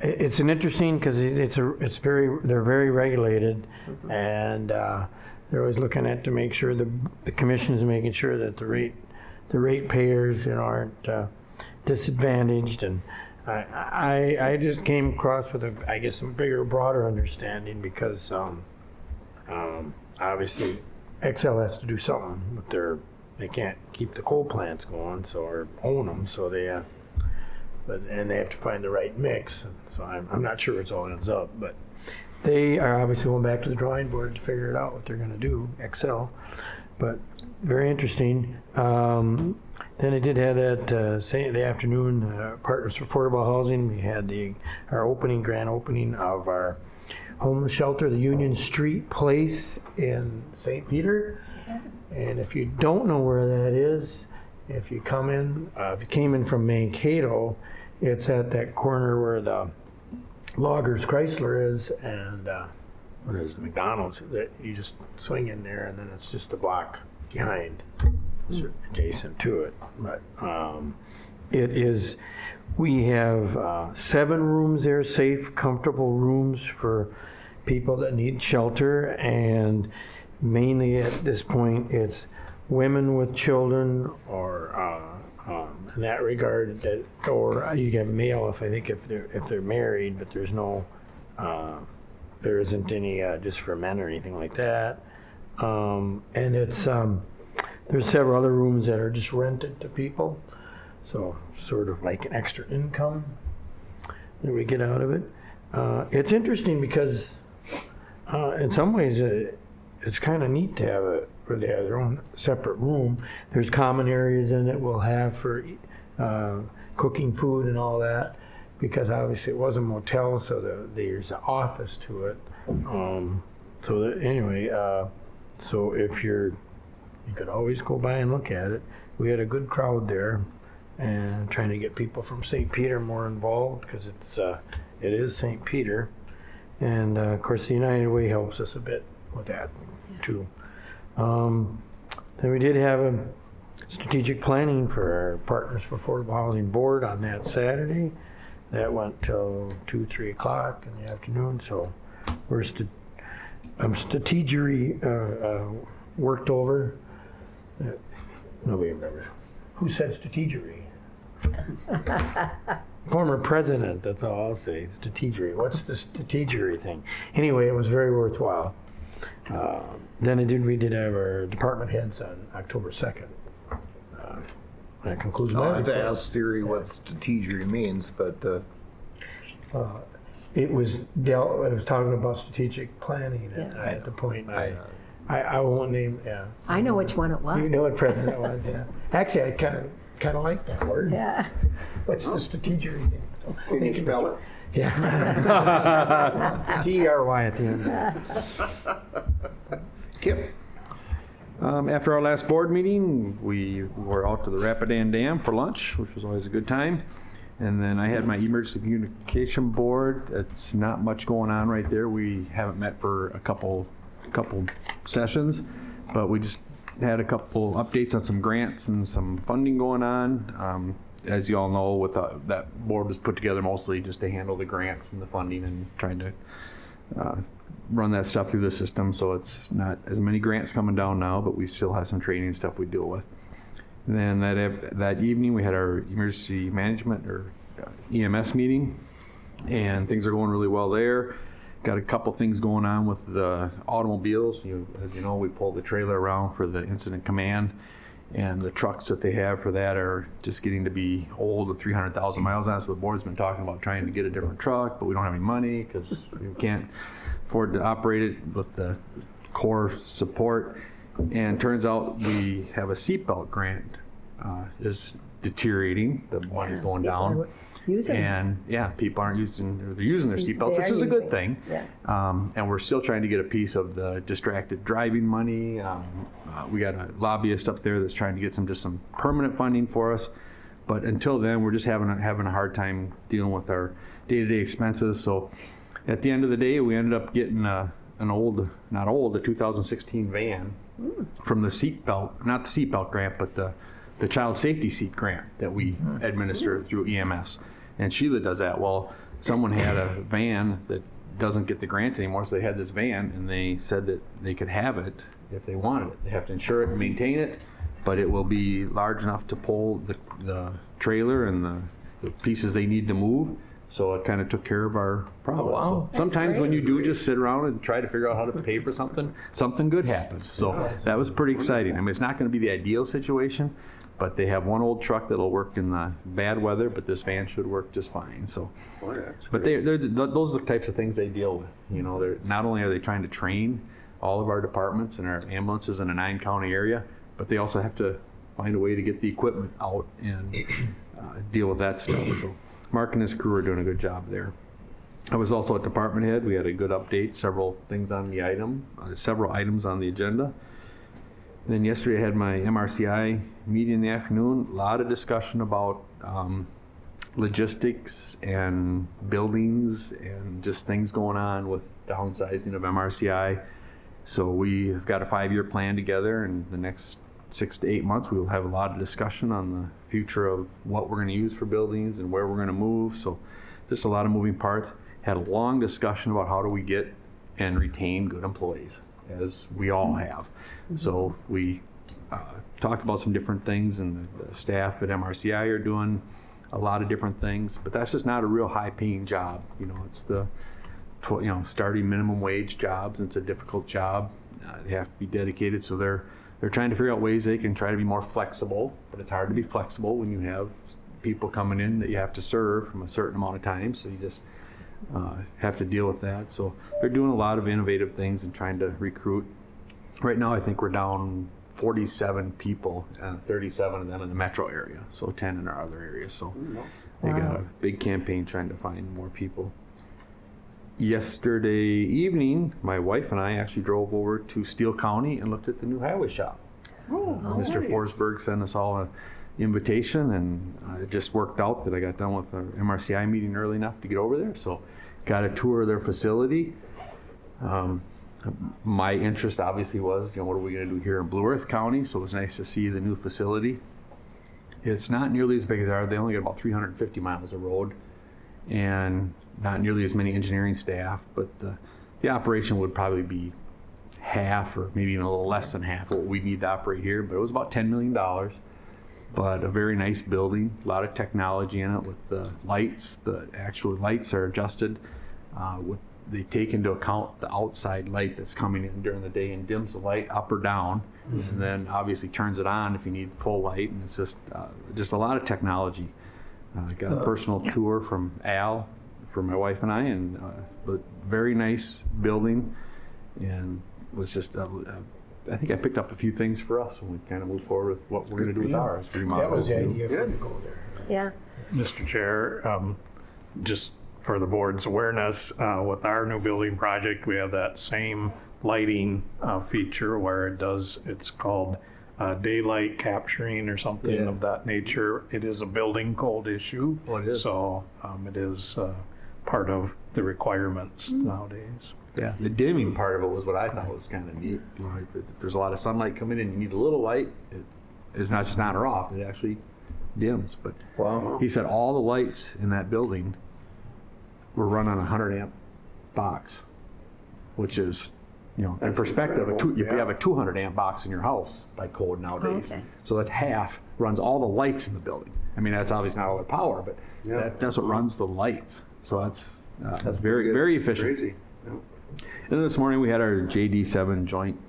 it's an interesting, because they're very regulated, and they're always looking at to make sure the commission is making sure that the ratepayers aren't disadvantaged, and I just came across with some bigger, broader understanding, because obviously Xcel has to do something, but they can't keep the coal plants going, or own them, so and they have to find the right mix. So I'm not sure where it all ends up, but they are obviously going back to the drawing board to figure it out what they're going to do, Xcel. But very interesting. Then I did have that the afternoon, Partners for Affordable Housing. We had our grand opening of our homeless shelter, the Union Street Place in St. Peter. And if you don't know where that is, if you came in from Mankato, it's at that corner where the Loggers Chrysler is, and what is it, McDonald's. That you just swing in there, and then it's just a block behind, adjacent to it. But we have 7 rooms there, safe, comfortable rooms for people that need shelter, and mainly at this point it's women with children, or in that regard, or you get male if they're married, but there's no there isn't any just for men or anything like that. And it's there's several other rooms that are just rented to people, so sort of like an extra income that we get out of it. It's interesting because in some ways it's kind of neat to have where they have their own separate room. There's common areas in it we'll have for cooking food and all that, because obviously it was a motel, so there's an office to it. So if you could always go by and look at it. We had a good crowd there, and trying to get people from St. Peter more involved, because it is St. Peter, and of course the United Way helps us a bit with that too. Then we did have a strategic planning for our Partners for Affordable Housing Board on that Saturday. That went till 2-3 o'clock in the afternoon. So we're strategery worked over. Nobody remembers. Who said strategery? former president, that's all I'll say, strategery. What's the strategery thing? Anyway, it was very worthwhile. Then we did have our department heads on October 2nd. That concludes my I'll have to report. ask Siri what strategery means, but It was talking about strategic planning at the point. I won't name, yeah. I know which one it was. You know what president it was, yeah. Actually, I kind of like that word. Yeah. What's the strategery thing? Can you spell it? Yeah. G-R-Y at the end. Kip? After our last board meeting, we were out to the Rapidan Dam for lunch, which was always a good time. And then I had my emergency communication board. It's not much going on right there. We haven't met for a couple sessions, but we just had a couple updates on some grants and some funding going on. As you all know, with that board was put together mostly just to handle the grants and the funding and trying to run that stuff through the system. So it's not as many grants coming down now, but we still have some training stuff we deal with. And then that evening we had our emergency management or EMS meeting, and things are going really well there. Got a couple things going on with the automobiles. As you know, we pulled the trailer around for the incident command, and the trucks that they have for that are just getting to be old with 300,000 miles on it. So the board's been talking about trying to get a different truck, but we don't have any money because we can't afford to operate it with the core support. And turns out we have a seatbelt grant is deteriorating. The money's going down. And people aren't using, they're using their seatbelts, which is a good thing. Yeah. And we're still trying to get a piece of the distracted driving money. We got a lobbyist up there that's trying to get some permanent funding for us. But until then, we're just having a hard time dealing with our day-to-day expenses. So at the end of the day, we ended up getting a 2016 van from the seatbelt, not the seatbelt grant, but the child safety seat grant that we administer through EMS. And Sheila does that. Well, someone had a van that doesn't get the grant anymore, so they had this van, and they said that they could have it if they wanted it. They have to insure it and maintain it, but it will be large enough to pull the trailer and the pieces they need to move. So it kind of took care of our problem. Oh, wow. So sometimes when you do just sit around and try to figure out how to pay for something good happens. So that was pretty exciting. I mean, it's not going to be the ideal situation, but they have one old truck that'll work in the bad weather, but this van should work just fine. So, but those are the types of things they deal with. You know, they're not only are they trying to train all of our departments and our ambulances in a 9-county area, but they also have to find a way to get the equipment out and deal with that stuff. So Mark and his crew are doing a good job there. I was also at department head. We had a good update, several items on the agenda. And then yesterday I had my MRCI meeting in the afternoon. A lot of discussion about logistics and buildings and just things going on with downsizing of MRCI. So we've got a 5-year plan together, and the next 6 to 8 months we will have a lot of discussion on the future of what we're going to use for buildings and where we're going to move. So just a lot of moving parts. Had a long discussion about how do we get and retain good employees, as we all have. So we talked about some different things, and the staff at MRCI are doing a lot of different things, but that's just not a real high-paying job. You know, it's the starting minimum wage jobs, and it's a difficult job. They have to be dedicated, so they're trying to figure out ways they can try to be more flexible, but it's hard to be flexible when you have people coming in that you have to serve from a certain amount of time, so you just have to deal with that. So they're doing a lot of innovative things and trying to recruit. Right now I think we're down 47 people, 37 of them in the metro area, so 10 in our other areas. So they got a big campaign trying to find more people. Yesterday evening, my wife and I actually drove over to Steele County and looked at the new highway shop. Mr. Forsberg sent us all an invitation, and it just worked out that I got done with our MRCI meeting early enough to get over there. So got a tour of their facility. My interest obviously was, what are we going to do here in Blue Earth County? So it was nice to see the new facility. It's not nearly as big as ours. They only got about 350 miles of road and not nearly as many engineering staff, but the operation would probably be half or maybe even a little less than half what we need to operate here, but it was about $10 million. but a very nice building, a lot of technology in it with the lights. The actual lights are adjusted. They take into account the outside light that's coming in during the day and dims the light up or down, and then obviously turns it on if you need full light. And it's just a lot of technology. I got a personal tour from Al for my wife and I, and but very nice building, and was just I think I picked up a few things for us when we kind of move forward with what we're going to do with ours. That was the idea for to go there. Yeah. Mr. Chair, just for the board's awareness, with our new building project, we have that same lighting feature where it's called daylight capturing or something of that nature. It is a building code issue. Oh, it is. So it is part of the requirements nowadays. Yeah, the dimming part of it was what I thought was kind of neat. You know, if there's a lot of sunlight coming in, you need a little light. It's not just on or off. It actually dims. But he said all the lights in that building were run on a 100 amp box, which is, you know, in perspective, you have a 200 amp box in your house by code nowadays. Okay. So that's half runs all the lights in the building. I mean, that's obviously not all the power, but that's what runs the lights. So that's very, very efficient. Crazy. And then this morning we had our JD7 joint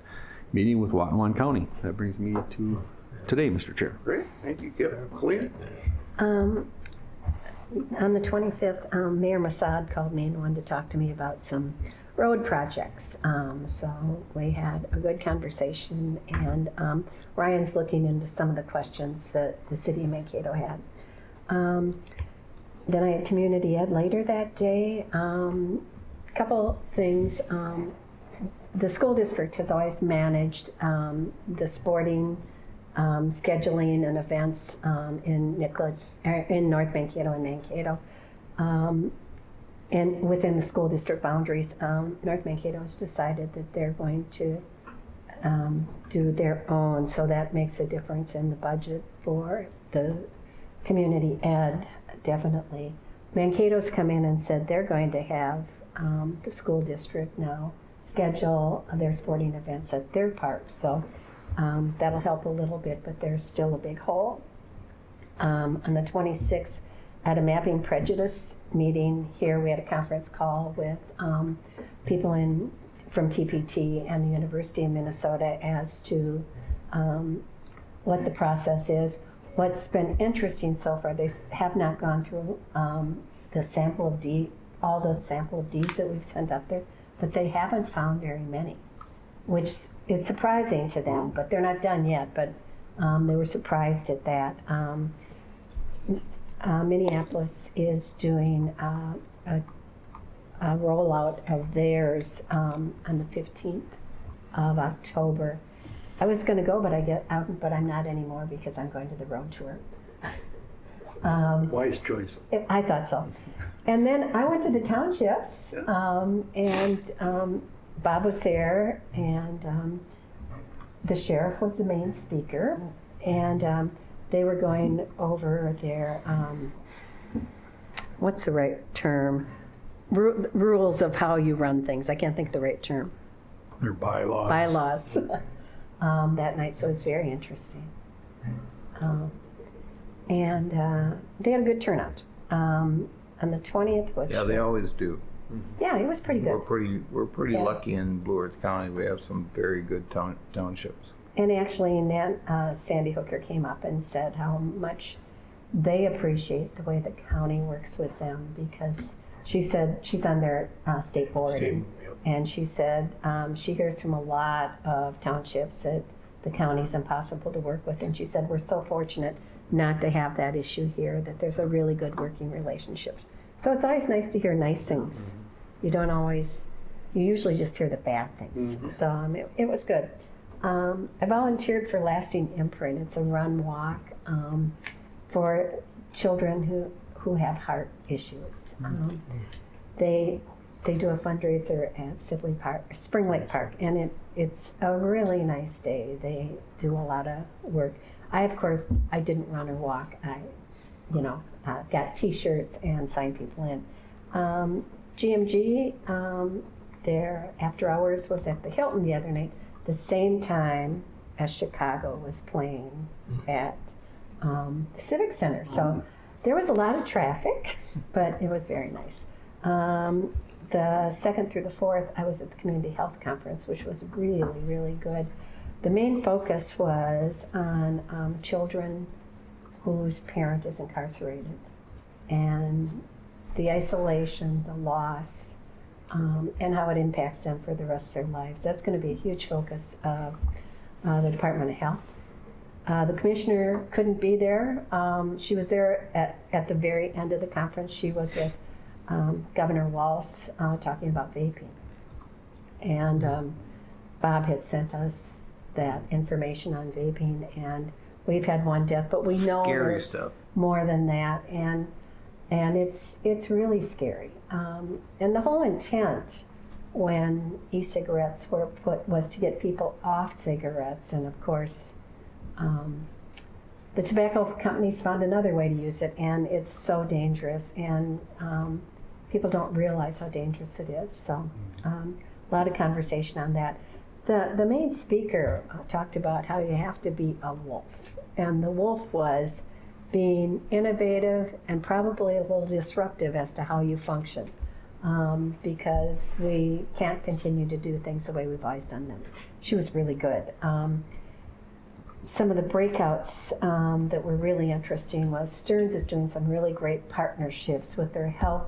meeting with Watonwan County. That brings me to today, Mr. Chair. Great, thank you, Kip. Colleen? On the 25th, Mayor Massad called me and wanted to talk to me about some road projects. So we had a good conversation, and Ryan's looking into some of the questions that the city of Mankato had. Then I had community ed later that day. Couple things. The school district has always managed the sporting scheduling and events in North Mankato and Mankato. And within the school district boundaries, North Mankato has decided that they're going to do their own, so that makes a difference in the budget for the community ed, definitely. Mankato's come in and said they're going to have the school district now schedule their sporting events at their parks, so that'll help a little bit, but there's still a big hole. On the 26th, at a Mapping Prejudice meeting here, we had a conference call with people from TPT and the University of Minnesota as to what the process is. What's been interesting so far, they have not gone through the sample of all the sample of deeds that we've sent up there, but they haven't found very many, which is surprising to them, but they're not done yet, but they were surprised at that. Minneapolis is doing a rollout of theirs on the 15th of October. I was going to go, but I'm not anymore because I'm going to the road tour. Wise choice. I thought so. And then I went to the townships, and Bob was there, and the sheriff was the main speaker, and they were going over their, what's the right term? Rules of how you run things. I can't think of the right term. Their bylaws. Bylaws that night, so it was very interesting. And they had a good turnout. On the 20th, which Yeah, they always do. yeah, it was pretty good. We're pretty Yeah. lucky in Blue Earth County. We have some very good townships. And actually, Sandy Hooker came up and said how much they appreciate the way the county works with them, because she said she's on their state board, and she said she hears from a lot of townships that the county's impossible to work with, and she said we're so fortunate not to have that issue here, that there's a really good working relationship. So it's always nice to hear nice things. You usually just hear the bad things. So it was good. I volunteered for Lasting Imprint. It's a run walk for children who have heart issues. They do a fundraiser at Spring Lake Park, and it's a really nice day. They do a lot of work. Of course, I didn't run or walk. I got T-shirts and signed people in. GMG, their after hours was at the Hilton the other night, the same time as Chicago was playing at Civic Center. So there was a lot of traffic, but it was very nice. The 2nd through the 4th, I was at the Community Health Conference, which was really, really good. The main focus was on children whose parent is incarcerated and the isolation, the loss, and how it impacts them for the rest of their lives. That's going to be a huge focus of the Department of Health. The commissioner couldn't be there. She was there at the very end of the conference. She was with Governor Walz talking about vaping. And Bob had sent us that information on vaping, and we've had one death, but we know Scary there's stuff. more than that, and it's really scary. And the whole intent when e-cigarettes were put was to get people off cigarettes, and of course the tobacco companies found another way to use it, and it's so dangerous, and people don't realize how dangerous it is. So a lot of conversation on that. The main speaker talked about how you have to be a wolf, and the wolf was being innovative and probably a little disruptive as to how you function, because we can't continue to do things the way we've always done them. She was really good. Some of the breakouts that were really interesting was Stearns is doing some really great partnerships with their health,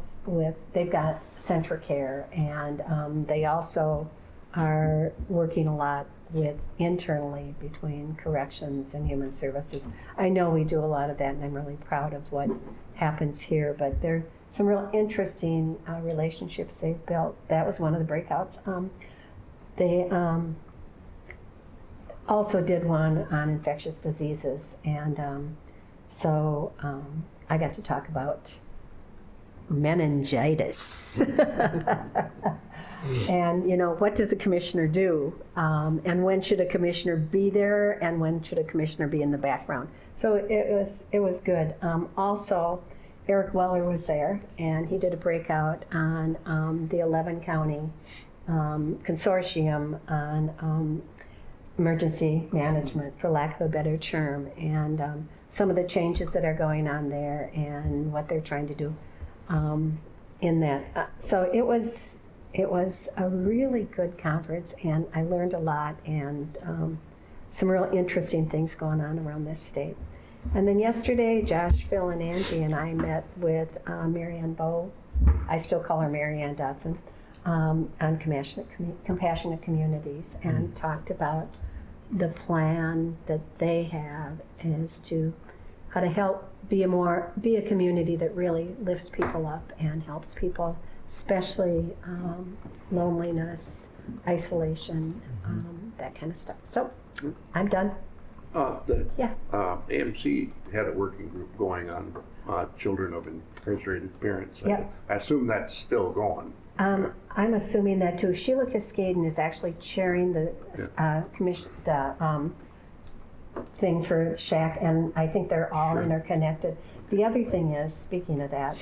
they've got Centricare, and they also are working a lot with internally between corrections and human services. I know we do a lot of that, and I'm really proud of what happens here, but there are some real interesting relationships they've built. That was one of the breakouts. They also did one on infectious diseases, and so I got to talk about meningitis. And, what does a commissioner do? And when should a commissioner be there? And when should a commissioner be in the background? So it was good. Also, Eric Weller was there, and he did a breakout on the 11 county consortium on emergency management, for lack of a better term, and some of the changes that are going on there and what they're trying to do in that. So it was a really good conference, and I learned a lot, and some real interesting things going on around this state. And then yesterday, Josh, Phil, and Angie and I met with Marianne Bowe, I still call her Marianne Dodson, on Compassionate Communities, and talked about the plan that they have as to how to help be a community that really lifts people up and helps people, especially loneliness, isolation, that kind of stuff. So I'm done. AMC had a working group going on children of incarcerated parents. Yep. I assume that's still going. I'm assuming that too. Sheila Cascaden is actually chairing the commission, thing for SHAC, and I think they're all interconnected. The other thing is, speaking of that,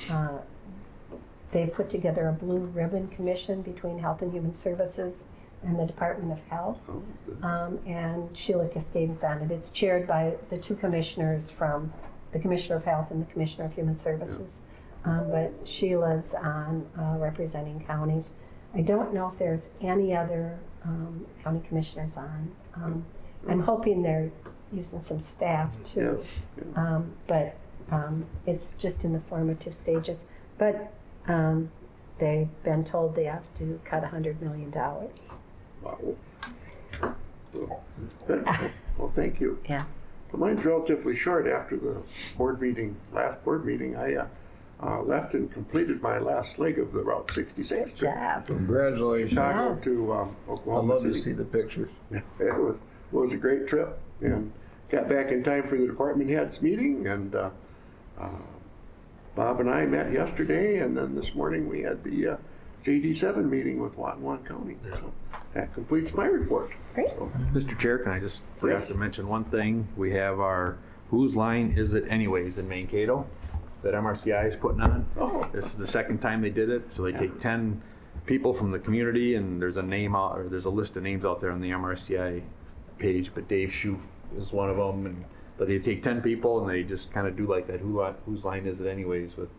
they put together a blue ribbon commission between Health and Human Services and the Department of Health, and Sheila Cascaden's on it. It's chaired by the two commissioners from the Commissioner of Health and the Commissioner of Human Services, but Sheila's on representing counties. I don't know if there's any other county commissioners on. I'm hoping they're using some staff too, but it's just in the formative stages. But they've been told they have to cut $100 million. Wow. Good. Well, thank you. Yeah. Well, mine's relatively short. After the last board meeting, I left and completed my last leg of the Route 66. Good job. Congratulations. Chicago to Oklahoma I'd love City. to see the pictures. It was a great trip, and got back in time for the department heads meeting, and Bob and I met yesterday, and then this morning we had the JD7 meeting with Watonwan County. So that completes my report. Great. So, Mr. Chair, can I just forgot to mention one thing? We have our Whose Line Is It Anyways in Mankato that MRCI is putting on. Oh. This is the second time they did it, so they take 10 people from the community, and there's a list of names out there on the MRCI page, but Dave Schoof is one of them, and But they take 10 people and they just kind of do like that, whose line is it anyways, with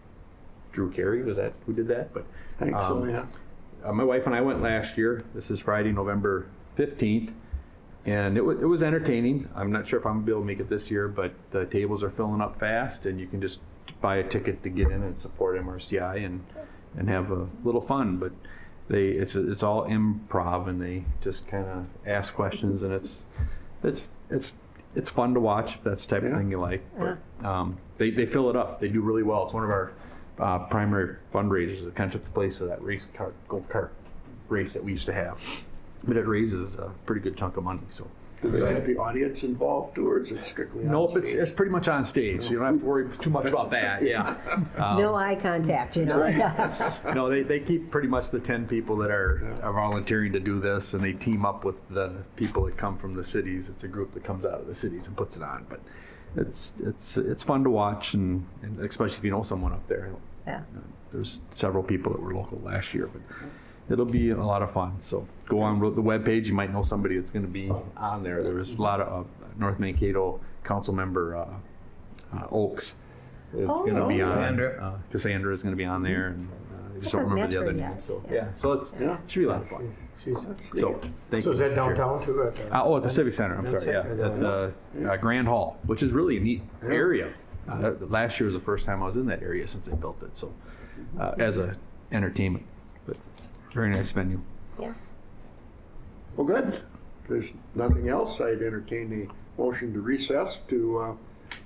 Drew Carey, was that who did that? But I think so, yeah. my wife and I went last year. This is Friday, November 15th, and it was entertaining. I'm not sure if I'm gonna be able to make it this year, but the tables are filling up fast, and you can just buy a ticket to get in and support MRCI and have a little fun. But it's all improv, and they just kind of ask questions, and it's fun to watch if that's the type of thing you like. But they fill it up. They do really well. It's one of our primary fundraisers. It kind of took the place of that go-kart race that we used to have. But it raises a pretty good chunk of money. So. Do they have the audience involved too, or is it strictly on Nope, stage? it's pretty much on stage. You don't have to worry too much about that. Yeah. No eye contact, you know? No, they keep pretty much the 10 people that are volunteering to do this, and they team up with the people that come from the cities. It's a group that comes out of the cities and puts it on. But it's fun to watch, and especially if you know someone up there. Yeah. There's several people that were local last year, but it'll be a lot of fun. So go on the webpage. You might know somebody that's going to be on there. There was a lot of North Mankato council member Oaks is going to be on. Cassandra is going to be on there, and I just don't remember the other name. So so it should be a lot of fun. So thank you. So is that Mr. Chair. downtown too? At the Civic Center. I'm sorry. Yeah, at the Grand Hall, which is really a neat area. Last year was the first time I was in that area since they built it. So as a entertainment, but very nice venue. Yeah. Well, good. If there's nothing else, I'd entertain a motion to recess to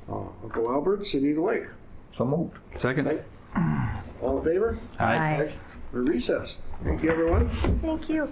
Uncle Albert's in Eagle Lake. So moved. Second. All in favor? Aye. We're recessed. Thank you, everyone. Thank you.